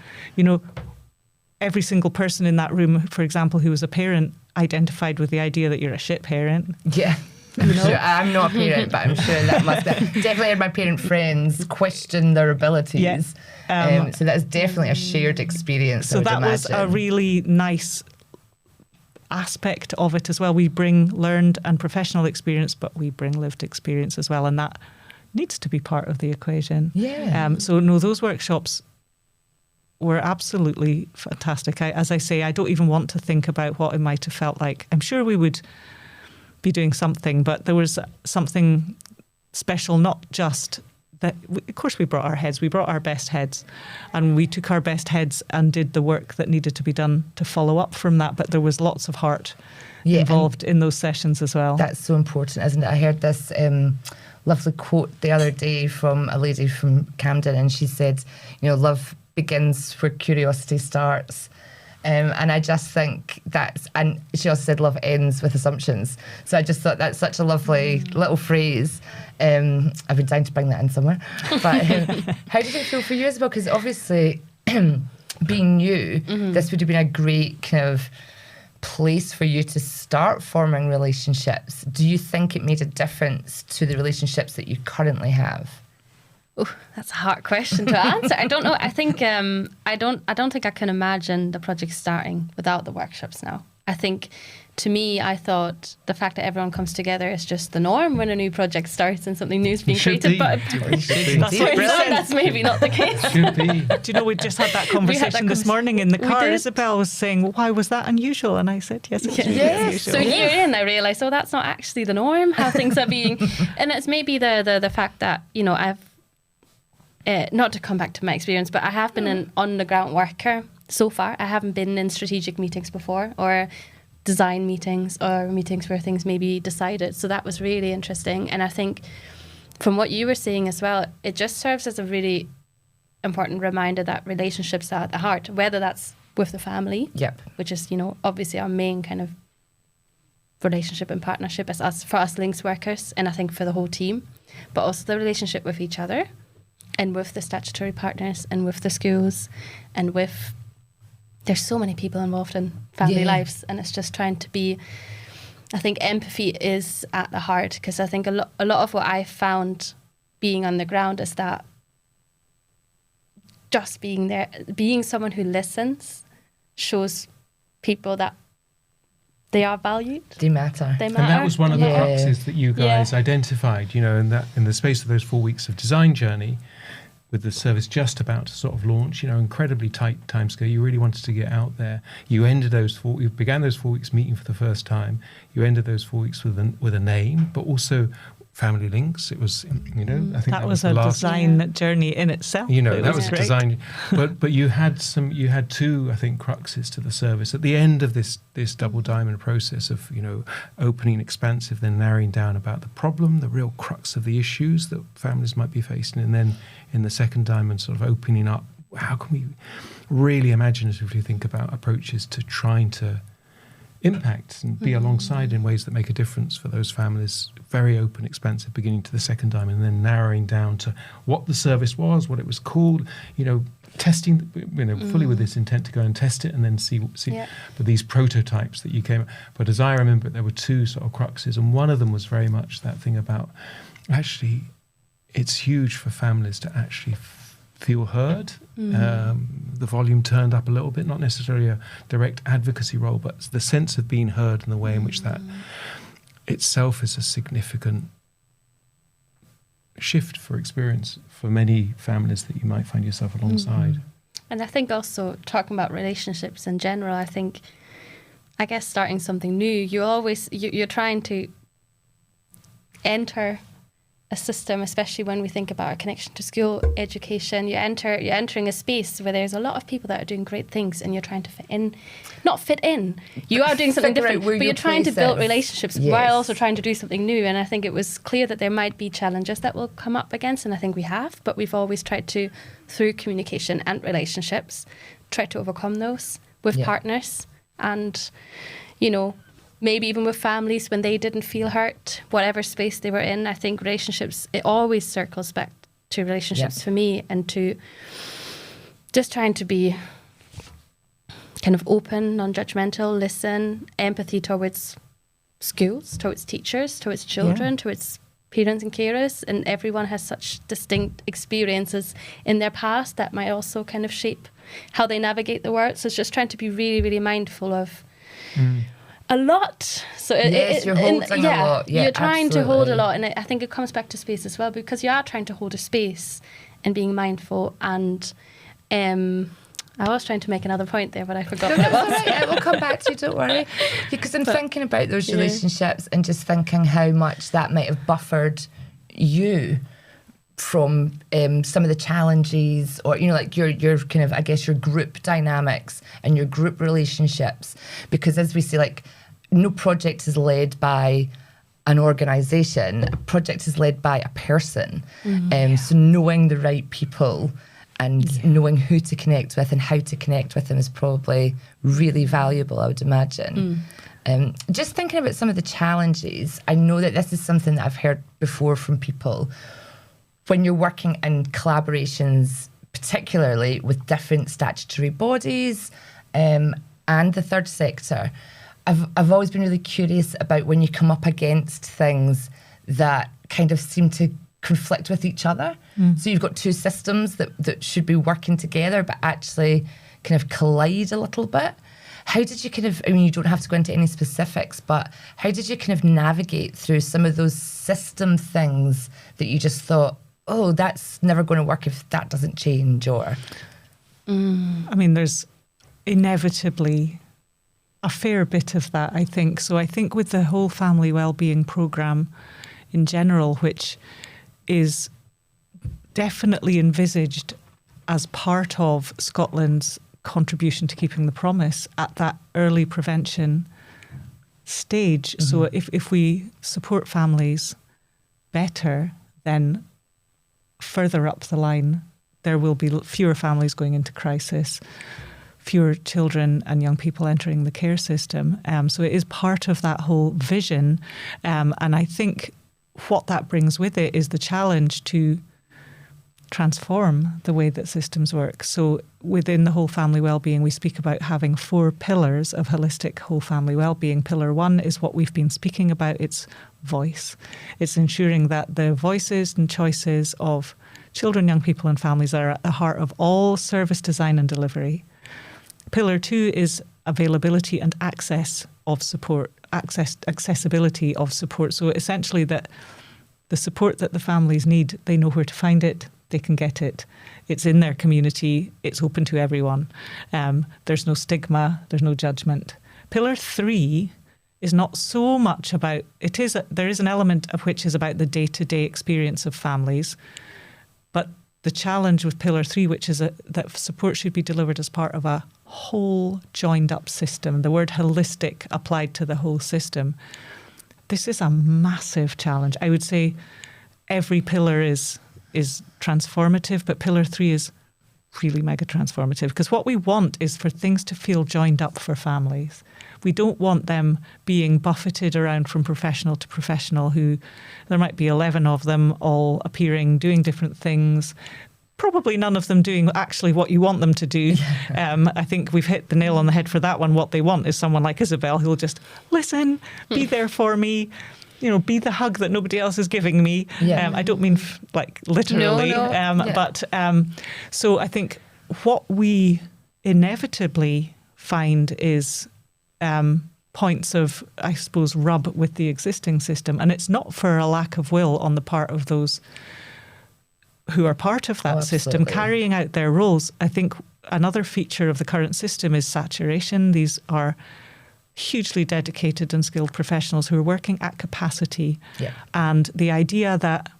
Every single person in that room, for example, who was a parent, identified with the idea that you're a shit parent. Yeah. Sure, I'm not a parent, but I'm sure that must have definitely had my parent friends question their abilities. Yeah. So that's definitely a shared experience. So that was a really nice aspect of it as well. We bring learned and professional experience, but we bring lived experience as well, and that needs to be part of the equation. Yeah. Those workshops were absolutely fantastic. As I say, I don't even want to think about what it might have felt like. I'm sure we would be doing something, but there was something special, not just that. Of course, we brought our best heads, and we took our best heads and did the work that needed to be done to follow up from that. But there was lots of heart involved in those sessions as well. That's so important, isn't it? I heard this lovely quote the other day from a lady from Camden, and she said, love begins where curiosity starts. And I just think and she also said love ends with assumptions. So I just thought that's such a lovely little phrase. I've been dying to bring that in somewhere. But how did it feel for you, Isabelle? Because obviously, being new, this would have been a great kind of place for you to start forming relationships. Do you think it made a difference to the relationships that you currently have? Oh, that's a hard question to answer. I don't know. I think I don't think I can imagine the project starting without the workshops now. I think, to me, I thought the fact that everyone comes together is just the norm when a new project starts and something new is being created. But that's maybe not the case. Should be. Do you know, we just had that conversation this morning in the car. Isabelle was saying, why was that unusual? And I said, yes, it's really unusual. So a year in, I realised, that's not actually the norm, how things are being. And it's maybe the fact that, I've, not to come back to my experience, but I have been an on-the-ground worker so far. I haven't been in strategic meetings before, or design meetings, or meetings where things may be decided. So that was really interesting. And I think from what you were saying as well, it just serves as a really important reminder that relationships are at the heart, whether that's with the family, which is, obviously our main kind of relationship and partnership for us links workers, and I think for the whole team, but also the relationship with each other, and with the statutory partners, and with the schools, and there's so many people involved in family lives, and it's just trying to be, I think empathy is at the heart, because I think a lot of what I found being on the ground is that just being there, being someone who listens, shows people that they are valued. They matter. And that was one of the cruxes that you guys identified, in the space of those 4 weeks of design journey, with the service just about to sort of launch, incredibly tight timescale. You really wanted to get out there. You began those 4 weeks meeting for the first time. You ended those 4 weeks with a name, but also family links. It was, I think that was a design journey in itself. That was design. But you had two, I think, cruxes to the service at the end of this double diamond process of, opening expansive, then narrowing down about the problem, the real crux of the issues that families might be facing, and then in the second diamond, sort of opening up. How can we really imaginatively think about approaches to trying to impact and be alongside in ways that make a difference for those families? Very open, expansive beginning to the second diamond, and then narrowing down to what the service was, what it was called, testing, fully with this intent to go and test it and then see. But these prototypes that you came. But as I remember, there were two sort of cruxes, and one of them was very much that thing about actually, it's huge for families to actually feel heard. The volume turned up a little bit, not necessarily a direct advocacy role, but the sense of being heard and the way in which that itself is a significant shift for experience for many families that you might find yourself alongside. And I think also talking about relationships in general, I guess starting something new, you're trying to enter a system, especially when we think about our connection to school education. You're entering a space where there's a lot of people that are doing great things, and you're trying to not fit in. You are doing something different, but you're trying to build relationships while also trying to do something new. And I think it was clear that there might be challenges that we'll come up against, and I think we have, but we've always tried to, through communication and relationships, try to overcome those with partners and, maybe even with families when they didn't feel hurt, whatever space they were in. I think relationships, it always circles back to relationships for me, and to just trying to be kind of open, non-judgmental, listen, empathy towards schools, towards teachers, towards children, towards parents and carers. And everyone has such distinct experiences in their past that might also kind of shape how they navigate the world. So it's just trying to be really, really mindful of a lot. So you're holding a lot. Yeah, you're trying to hold a lot, and I think it comes back to space as well, because you are trying to hold a space and being mindful. And I was trying to make another point there, but I forgot what it was. That's all right. I will come back to you, don't worry. Because I'm thinking about those relationships and just thinking how much that might have buffered you from some of the challenges, or like your kind of, I guess, your group dynamics and your group relationships. Because as we say, like, no project is led by an organisation. A project is led by a person. So knowing the right people and knowing who to connect with and how to connect with them is probably really valuable, I would imagine. Just thinking about some of the challenges, I know that this is something that I've heard before from people. When you're working in collaborations, particularly with different statutory bodies and the third sector, I've always been really curious about when you come up against things that kind of seem to conflict with each other. So you've got two systems that should be working together, but actually kind of collide a little bit. How did you kind of, I mean, you don't have to go into any specifics, but how did you kind of navigate through some of those system things that you just thought, oh, that's never going to work if that doesn't change? Or I mean, there's inevitably a fair bit of that, I think. So I think with the whole family wellbeing programme in general, which is definitely envisaged as part of Scotland's contribution to keeping the promise at that early prevention stage. So if we support families better, then further up the line, there will be fewer families going into crisis, fewer children and young people entering the care system. So it is part of that whole vision. And I think what that brings with it is the challenge to transform the way that systems work. So within the whole family wellbeing, we speak about having 4 pillars of holistic whole family wellbeing. Pillar 1 is what we've been speaking about. It's voice. It's ensuring that the voices and choices of children, young people and families are at the heart of all service design and delivery. Pillar 2 is availability and access of support, accessibility of support. So essentially that the support that the families need, they know where to find it, they can get it. It's in their community, it's open to everyone. There's no stigma, there's no judgment. Pillar 3 is not so much about, there is an element of which is about the day-to-day experience of families, but the challenge with Pillar 3, which is that support should be delivered as part of a whole joined up system. The word holistic applied to the whole system. This is a massive challenge. I would say every pillar is transformative, but Pillar 3 is really mega transformative, because what we want is for things to feel joined up for families. We don't want them being buffeted around from professional to professional, who there might be 11 of them all appearing, doing different things, probably none of them doing actually what you want them to do. I think we've hit the nail on the head for that one. What they want is someone like Isabelle who'll just listen, be there for me, be the hug that nobody else is giving me. I don't mean like literally, but so I think what we inevitably find is points of, I suppose, rub with the existing system. And it's not for a lack of will on the part of those who are part of that system, carrying out their roles. I think another feature of the current system is saturation. These are hugely dedicated and skilled professionals who are working at capacity. Yeah. And the idea that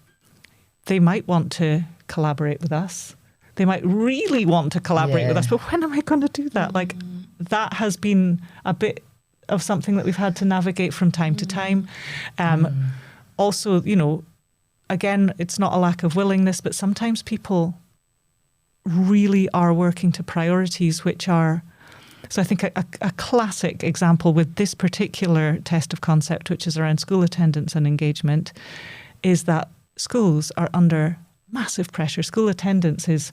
they might want to collaborate with us, they might really want to collaborate with us, but when am I going to do that? Like, that has been a bit of something that we've had to navigate from time to time. Also, you know, again, it's not a lack of willingness, but sometimes people really are working to priorities which are... So I think a classic example with this particular test of concept, which is around school attendance and engagement, is that schools are under massive pressure. School attendance is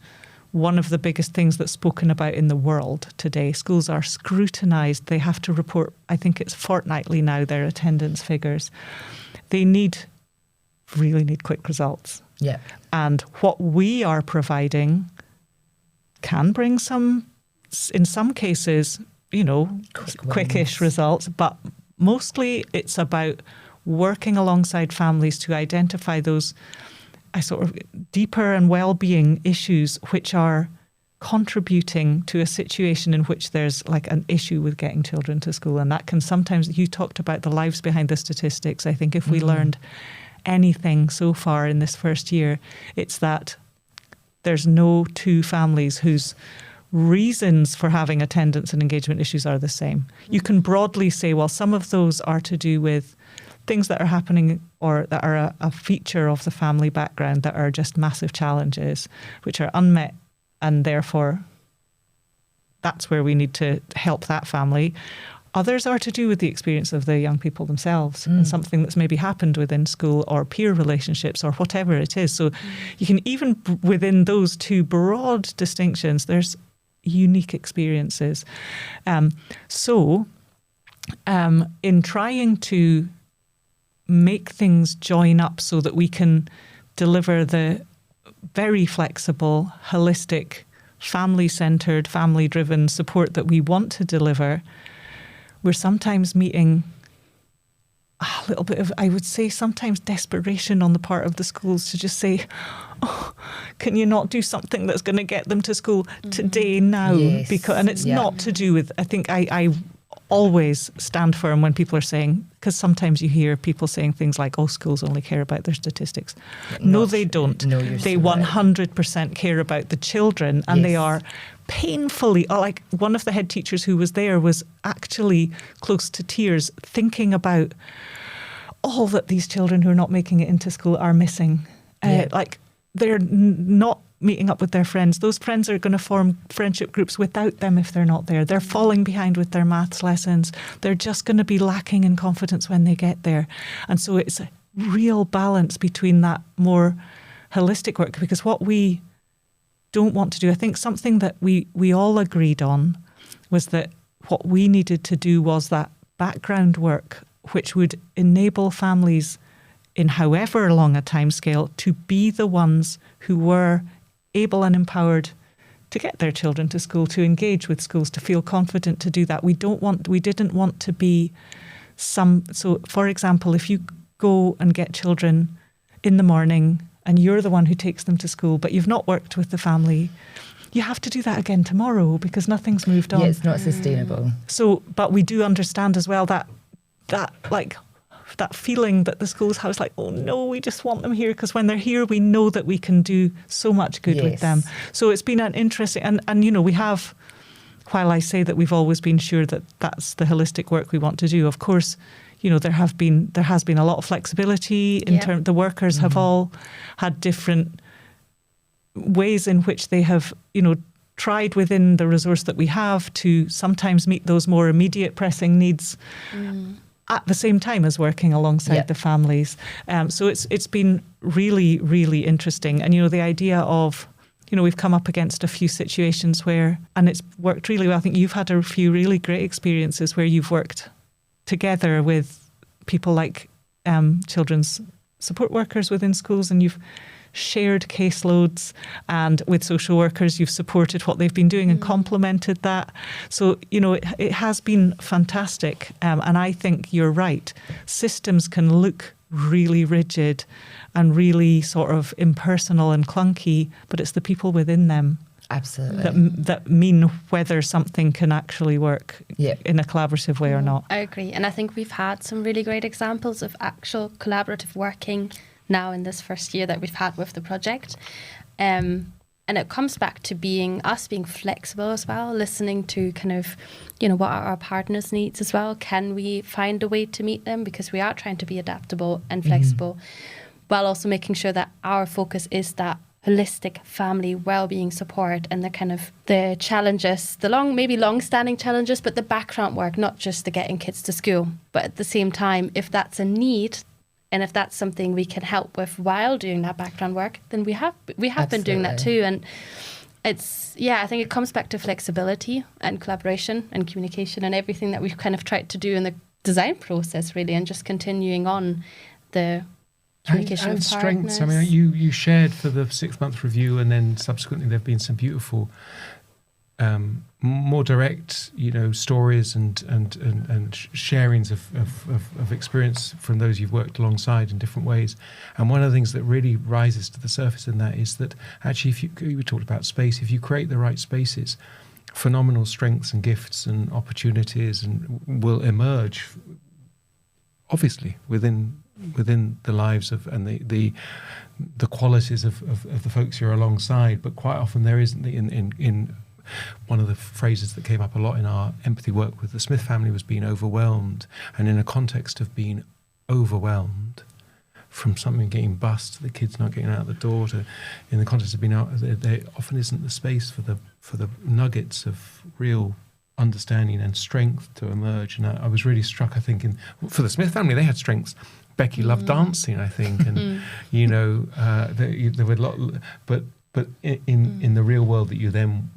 one of the biggest things that's spoken about in the world today. Schools are scrutinised. They have to report, I think it's fortnightly now, their attendance figures. They really need quick results. Yeah. And what we are providing can bring some, in some cases, you know, quickish results, but mostly it's about working alongside families to identify those sort of deeper and well-being issues which are contributing to a situation in which there's like an issue with getting children to school. And that can sometimes, you talked about the lives behind the statistics. I think if we learned anything so far in this first year, it's that there's no two families whose reasons for having attendance and engagement issues are the same. You can broadly say, well, some of those are to do with things that are happening or that are a feature of the family background that are just massive challenges, which are unmet, and therefore that's where we need to help that family. Others are to do with the experience of the young people themselves and something that's maybe happened within school or peer relationships or whatever it is. So you can even within those two broad distinctions, there's unique experiences. In trying to make things join up so that we can deliver the very flexible, holistic, family-centred, family-driven support that we want to deliver, we're sometimes meeting a little bit of, I would say, sometimes desperation on the part of the schools to just say, oh, can you not do something that's going to get them to school today, now? Yes. And it's not to do with, I think I always stand firm when people are saying, because sometimes you hear people saying things like, oh, schools only care about their statistics. No, they don't. No, they 100% care about the children, and they are painfully, like one of the head teachers who was there was actually close to tears thinking about all that these children who are not making it into school are missing. Like they're not meeting up with their friends. Those friends are going to form friendship groups without them if they're not there. They're falling behind with their maths lessons. They're just going to be lacking in confidence when they get there. And so it's a real balance between that more holistic work, because what we don't want to do, I think something that we all agreed on was that what we needed to do was that background work which would enable families in however long a timescale to be the ones who were able and empowered to get their children to school, to engage with schools, to feel confident to do that. We didn't want to be so for example, if you go and get children in the morning and you're the one who takes them to school, but you've not worked with the family, you have to do that again tomorrow because nothing's moved on. Yeah, it's not sustainable. So, but we do understand as well that feeling that the schools have is like, oh no, we just want them here because when they're here, we know that we can do so much good with them. So it's been an interesting, and you know, we have, while I say that we've always been sure that that's the holistic work we want to do, of course, you know, there has been a lot of flexibility in terms, the workers have all had different ways in which they have, you know, tried within the resource that we have to sometimes meet those more immediate pressing needs at the same time as working alongside the families. So it's been really, really interesting. And, you know, the idea of, you know, we've come up against a few situations where, and it's worked really well. I think you've had a few really great experiences where you've worked together with people like children's support workers within schools, and you've shared caseloads, and with social workers you've supported what they've been doing and complemented that. So, you know, it has been fantastic, and I think you're right. Systems can look really rigid and really sort of impersonal and clunky, but it's the people within them Absolutely. that mean whether something can actually work in a collaborative way or not. I agree. And I think we've had some really great examples of actual collaborative working now in this first year that we've had with the project. And it comes back to being flexible as well, listening to kind of, what are our partners' needs as well? Can we find a way to meet them? Because we are trying to be adaptable and flexible, while also making sure that our focus is that holistic family well-being support and the kind of the challenges, maybe long-standing challenges, but the background work, not just the getting kids to school. But at the same time, if that's a need, and if that's something we can help with while doing that background work, then we have been doing that too. And it's, I think it comes back to flexibility and collaboration and communication and everything that we've kind of tried to do in the design process, really, and just continuing on the communication and with strengths. partners. I mean, you shared for the 6-month review, and then subsequently there have been some beautiful more direct, stories and sharings of experience from those you've worked alongside in different ways. And one of the things that really rises to the surface in that is that actually, if you talked about space, if you create the right spaces, phenomenal strengths and gifts and opportunities will emerge, obviously, within the lives of and the qualities of the folks you're alongside. But quite often there isn't in one of the phrases that came up a lot in our empathy work with the Smith family was being overwhelmed. And in a context of being overwhelmed, from something getting bust, the kids not getting out the door, to in the context of being out, there often isn't the space for the nuggets of real understanding and strength to emerge. And I was really struck, I think, for the Smith family, they had strengths. Becky loved dancing, I think, and there were a lot, but in the real world that you then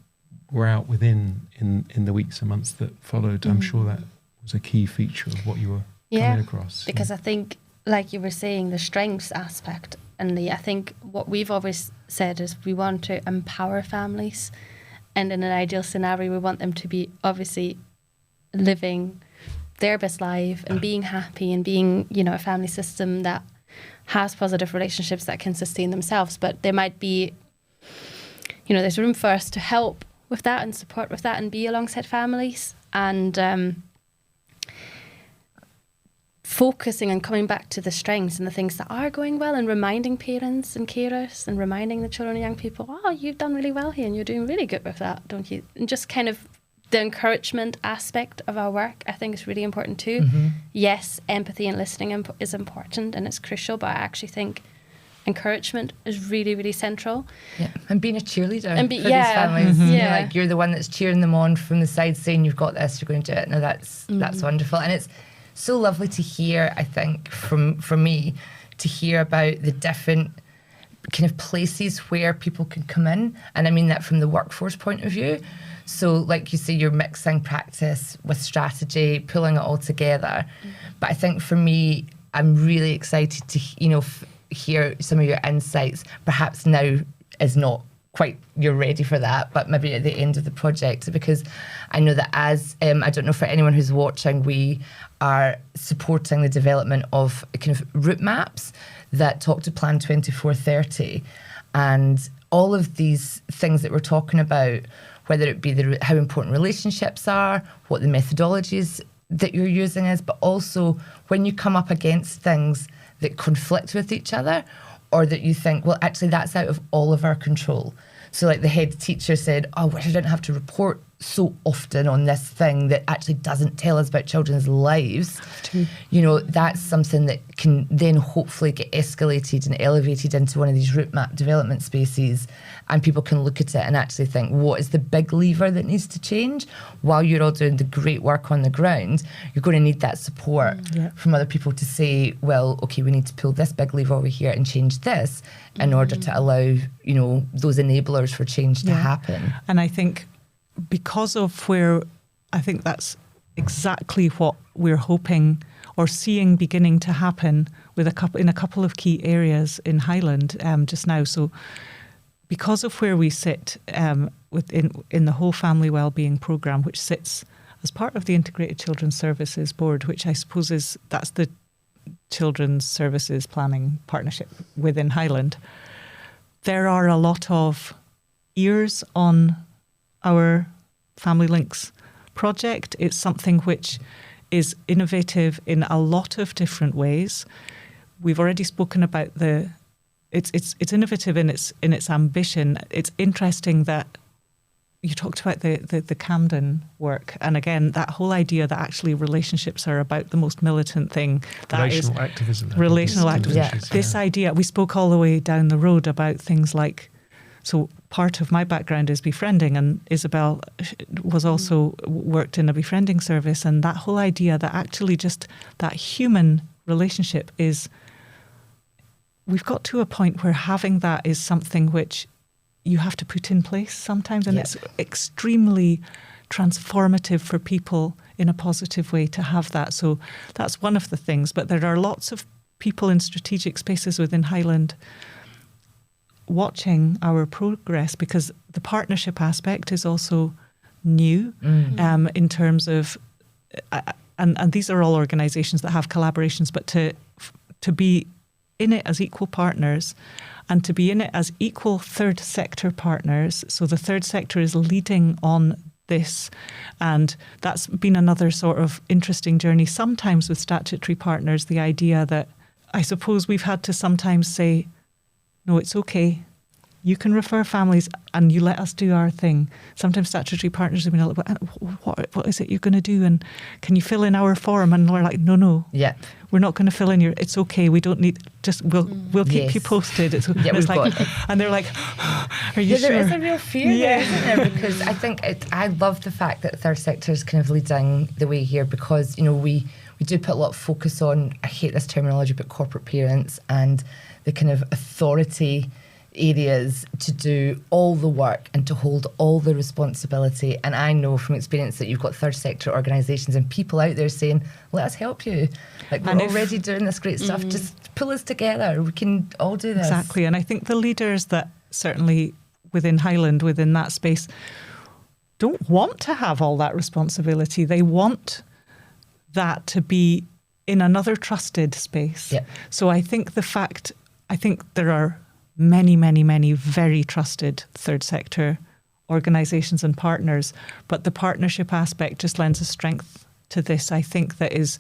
were out within in the weeks and months that followed, I'm sure that was a key feature of what you were coming across. Because I think, like you were saying, the strengths aspect, and I think what we've always said is we want to empower families, and in an ideal scenario, we want them to be obviously living their best life and being happy and being, a family system that has positive relationships that can sustain themselves. But there might be, there's room for us to help with that and support with that and be alongside families, and focusing and coming back to the strengths and the things that are going well, and reminding parents and carers and reminding the children and young people, oh, you've done really well here and you're doing really good with that, don't you? And just kind of the encouragement aspect of our work, I think, is really important too. Yes, empathy and listening is important and it's crucial, but I actually think encouragement is really, really central. Yeah, and being a cheerleader for these families. You're the one that's cheering them on from the side, saying you've got this, you're going to do it. Now that's wonderful, and it's so lovely to hear. I think from me to hear about the different kind of places where people can come in, and I mean that from the workforce point of view. So, like you say, you're mixing practice with strategy, pulling it all together. But I think for me, I'm really excited to hear some of your insights. Perhaps now is not quite you're ready for that, but maybe at the end of the project, because I know that as I don't know, for anyone who's watching, we are supporting the development of kind of route maps that talk to Plan 2430, and all of these things that we're talking about, whether it be how important relationships are, what the methodologies that you're using is, but also when you come up against things that conflict with each other, or that you think, well, actually that's out of all of our control. So like the head teacher said, oh, I wish I didn't have to report so often on this thing that actually doesn't tell us about children's lives. That's something that can then hopefully get escalated and elevated into one of these route map development spaces, and people can look at it and actually think, what is the big lever that needs to change? While you're all doing the great work on the ground, you're going to need that support from other people to say, well, okay, we need to pull this big lever over here and change this in order to allow, those enablers for change to happen. And I think because of where, I think that's exactly what we're hoping or seeing beginning to happen with in a couple of key areas in Highland just now. So because of where we sit in the whole family wellbeing programme, which sits as part of the Integrated Children's Services Board, which I suppose that's children's services planning partnership within Highland, there are a lot of ears on our Family Links project. It's something which is innovative in a lot of different ways. We've already spoken about it's innovative in its ambition. It's interesting that you talked about the Camden work, and again, that whole idea that actually relationships are about the most militant thing. Relational activism. Relational activism. This idea, we spoke all the way down the road about things like, so part of my background is befriending, and Isabelle was also worked in a befriending service, and that whole idea that actually just that human relationship is, we've got to a point where having that is something which you have to put in place sometimes, and it's extremely transformative for people in a positive way to have that. So that's one of the things. But there are lots of people in strategic spaces within Highland watching our progress, because the partnership aspect is also new in terms of, and these are all organisations that have collaborations, but to be in it as equal partners and to be in it as equal third sector partners. So the third sector is leading on this, and that's been another sort of interesting journey sometimes with statutory partners, the idea that I suppose we've had to sometimes say, no, it's okay, you can refer families and you let us do our thing. Sometimes statutory partners have been like, what is it you're going to do, and can you fill in our form? And we're like, no, we're not going to fill in your, it's okay, we don't need, just we'll keep you posted. It's like, and they're like, are you sure? There is a real fear there, isn't there? Because I think I love the fact that third sector is kind of leading the way here, because we do put a lot of focus on, I hate this terminology, but corporate parents and the kind of authority areas to do all the work and to hold all the responsibility. And I know from experience that you've got third sector organisations and people out there saying, let us help you. Like, we're already doing this great stuff. Just pull us together. We can all do this. Exactly. And I think the leaders that certainly within Highland, within that space, don't want to have all that responsibility. They want that to be in another trusted space. Yep. So I think there are many, many, many very trusted third sector organisations and partners, but the partnership aspect just lends a strength to this, I think, that is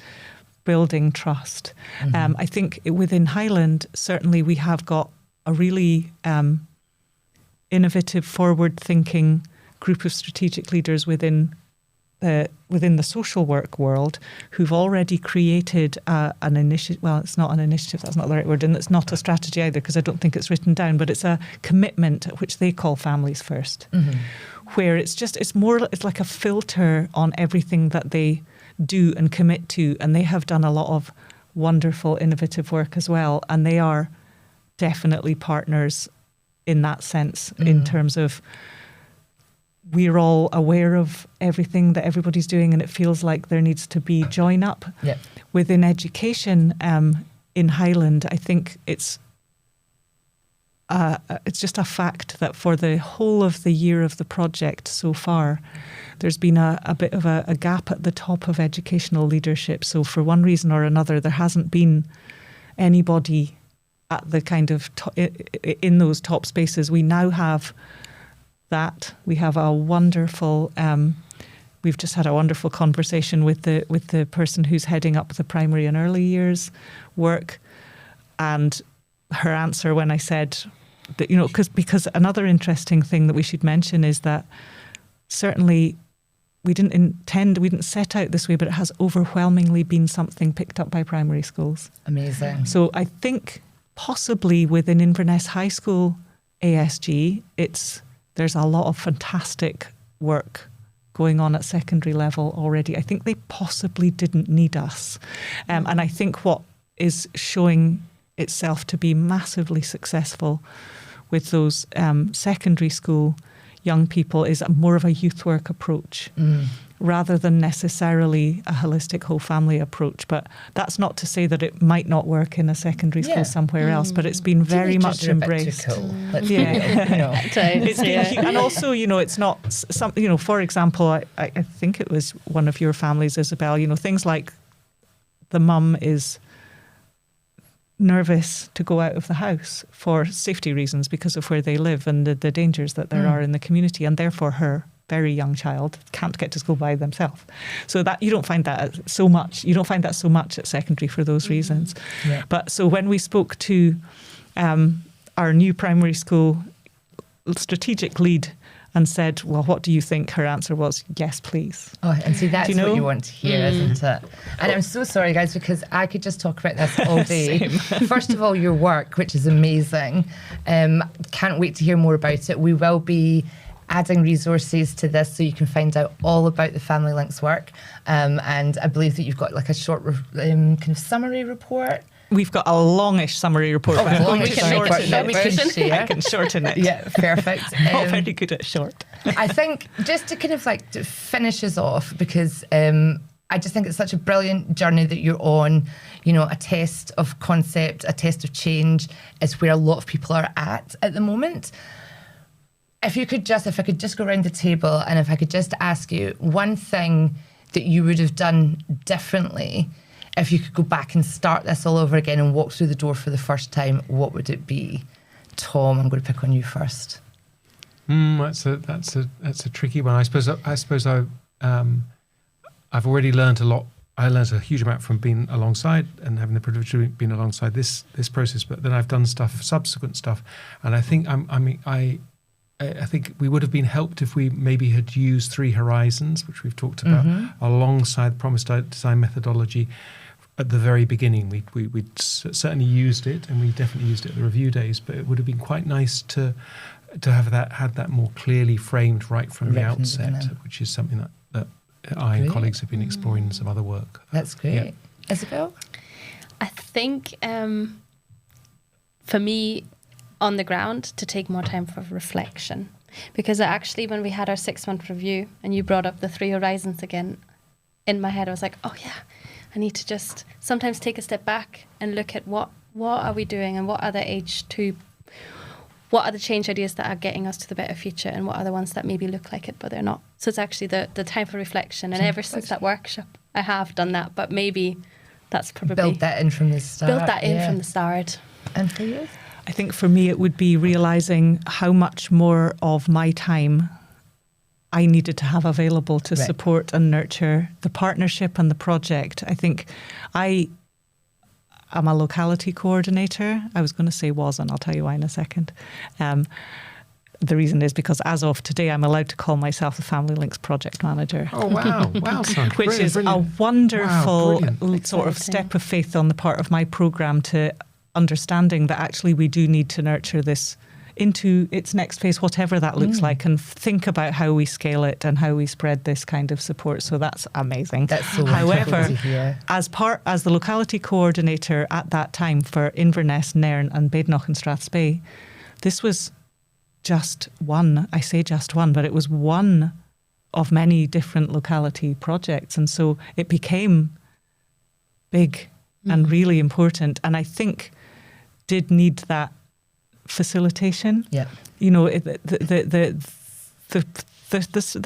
building trust. I think within Highland, certainly we have got a really innovative, forward-thinking group of strategic leaders within the social work world who've already created an initiative. Well, it's not an initiative, that's not the right word, and it's not a strategy either, because I don't think it's written down, but it's a commitment which they call Families First, where it's like a filter on everything that they do and commit to, and they have done a lot of wonderful, innovative work as well, and they are definitely partners in that sense, in terms of we're all aware of everything that everybody's doing, and it feels like there needs to be join up. Yep. Within education in Highland, I think it's just a fact that for the whole of the year of the project so far, there's been a bit of a gap at the top of educational leadership. So for one reason or another, there hasn't been anybody at the kind of in those top spaces. We now have that. We have a wonderful, we've just had a wonderful conversation with the person who's heading up the primary and early years work, and her answer when I said that, because another interesting thing that we should mention is that certainly we didn't set out this way, but it has overwhelmingly been something picked up by primary schools. Amazing. So I think possibly within Inverness High School ASG, there's a lot of fantastic work going on at secondary level already. I think they possibly didn't need us. And I think what is showing itself to be massively successful with those secondary school young people is more of a youth work approach rather than necessarily a holistic whole family approach. But that's not to say that it might not work in a secondary school somewhere else, but it's been very much embraced. And also, it's not something, for example, I think it was one of your families, Isabelle, things like the mum is nervous to go out of the house for safety reasons because of where they live and the dangers that there are in the community, and therefore her very young child can't get to school by themselves. So that you don't find that so much. You don't find that so much at secondary for those reasons. Yeah. But so when we spoke to our new primary school strategic lead and said, well, what do you think? Her answer was, yes, please. Oh, and see, that's what you want to hear, Mm. isn't it? And I'm so sorry, guys, because I could just talk about this all day. First of all, your work, which is amazing. Can't wait to hear more about it. We will be adding resources to this so you can find out all about the Family Links work. And I believe that you've got like a short kind of summary report. We've got a longish summary report. Oh, but longish summary report that we can share. I can shorten it. Yeah, perfect. Not very good at short. I think just to kind of like to finish us off, because I just think it's such a brilliant journey that you're on. You know, a test of concept, a test of change is where a lot of people are at the moment. If I could just go around the table and if I could just ask you one thing that you would have done differently if you could go back and start this all over again and walk through the door for the first time, what would it be? Tom, I'm going to pick on you first. That's a tricky one. I suppose I've already learned a lot. I learned a huge amount from being alongside and having the privilege of being alongside this process. But then I've done subsequent stuff, and I think I think we would have been helped if we maybe had used 3 horizons, which we've talked about, alongside the Promise Design methodology at the very beginning. We'd certainly used it, and we definitely used it at the review days, but it would have been quite nice to have had that more clearly framed right from the outset, which is something that I and colleagues have been exploring in some other work. That's great. Yeah. Isabelle? I think for me, on the ground, to take more time for reflection. Because actually, when we had our 6-month review and you brought up the 3 horizons again, in my head I was like, oh yeah, I need to just sometimes take a step back and look at what are we doing and what are the what are the change ideas that are getting us to the better future, and what are the ones that maybe look like it but they're not. So it's actually the time for reflection, and ever since that workshop I have done that, but maybe that's probably build that in from the start. From the start. And for you? I think for me it would be realising how much more of my time I needed to have available to support and nurture the partnership and the project. I think I'm a locality coordinator. I was going to say was, and I'll tell you why in a second. The reason is because as of today, I'm allowed to call myself a Family Links project manager. Oh, wow. Wow, Sandra. Which is a wonderful sort of step of faith on the part of my programme to understanding that actually we do need to nurture this into its next phase, whatever that looks like, and think about how we scale it and how we spread this kind of support. So that's amazing. That's so However, to hear. as the locality coordinator at that time for Inverness, Nairn and Badenoch and Strathspey, this was just one, I say just one, but it was one of many different locality projects. And so it became big and really important. And I think did need that facilitation. Yeah. You know, the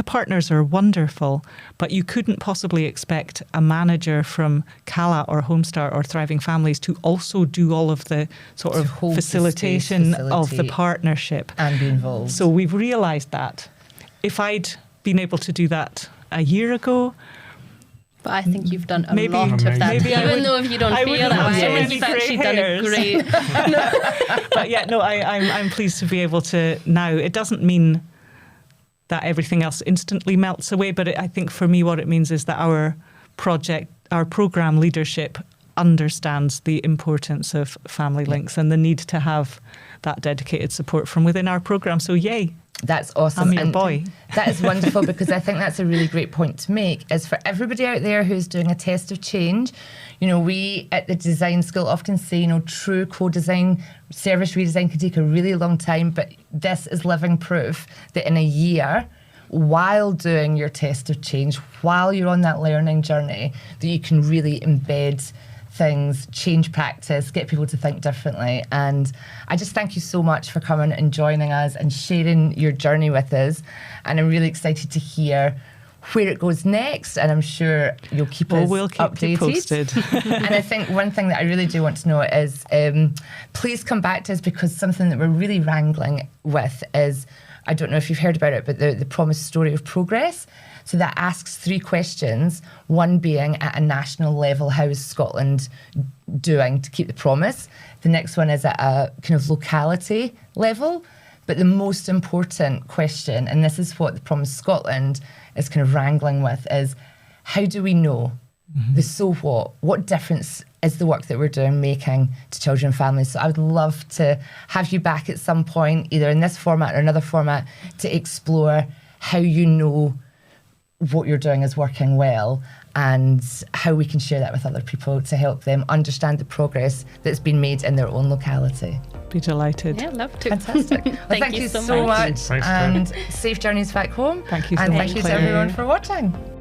partners are wonderful, but you couldn't possibly expect a manager from CALA or Homestar or Thriving Families to also do all of the sort of facilitation of the partnership. And be involved. So we've realised that. If I'd been able to do that a year ago, but I think you've done a maybe, lot of that. maybe Even though if you don't feel that way, you've actually done a great. But yeah, no, I'm pleased to be able to now. It doesn't mean that everything else instantly melts away, but I think for me what it means is that our programme leadership understands the importance of Family Links and the need to have that dedicated support from within our programme. So yay. That's awesome. I'm your boy. That is wonderful, because I think that's a really great point to make, is for everybody out there who's doing a test of change. You know, we at the design school often say, you know, true co-design, service redesign can take a really long time, but this is living proof that in a year, while doing your test of change, while you're on that learning journey, that you can really embed things, change practice, get people to think differently. And I just thank you so much for coming and joining us and sharing your journey with us. And I'm really excited to hear where it goes next, and I'm sure you'll keep us we'll keep updated. you posted. And I think one thing that I really do want to know is please come back to us, because something that we're really wrangling with is, I don't know if you've heard about it, but the Promise Story of Progress. So that asks 3 questions, one being at a national level, how is Scotland doing to keep the promise? The next one is at a kind of locality level. But the most important question, and this is what the Promise Scotland is kind of wrangling with, is how do we know the so what? What difference is the work that we're doing making to children and families? So I would love to have you back at some point, either in this format or another format, to explore how you know what you're doing is working well, and how we can share that with other people to help them understand the progress that's been made in their own locality. Be delighted. Yeah, love to. Fantastic. Well, thank you so much. Thanks, and safe journeys back home. Thank you so and much, thank you to Claire. everyone for watching.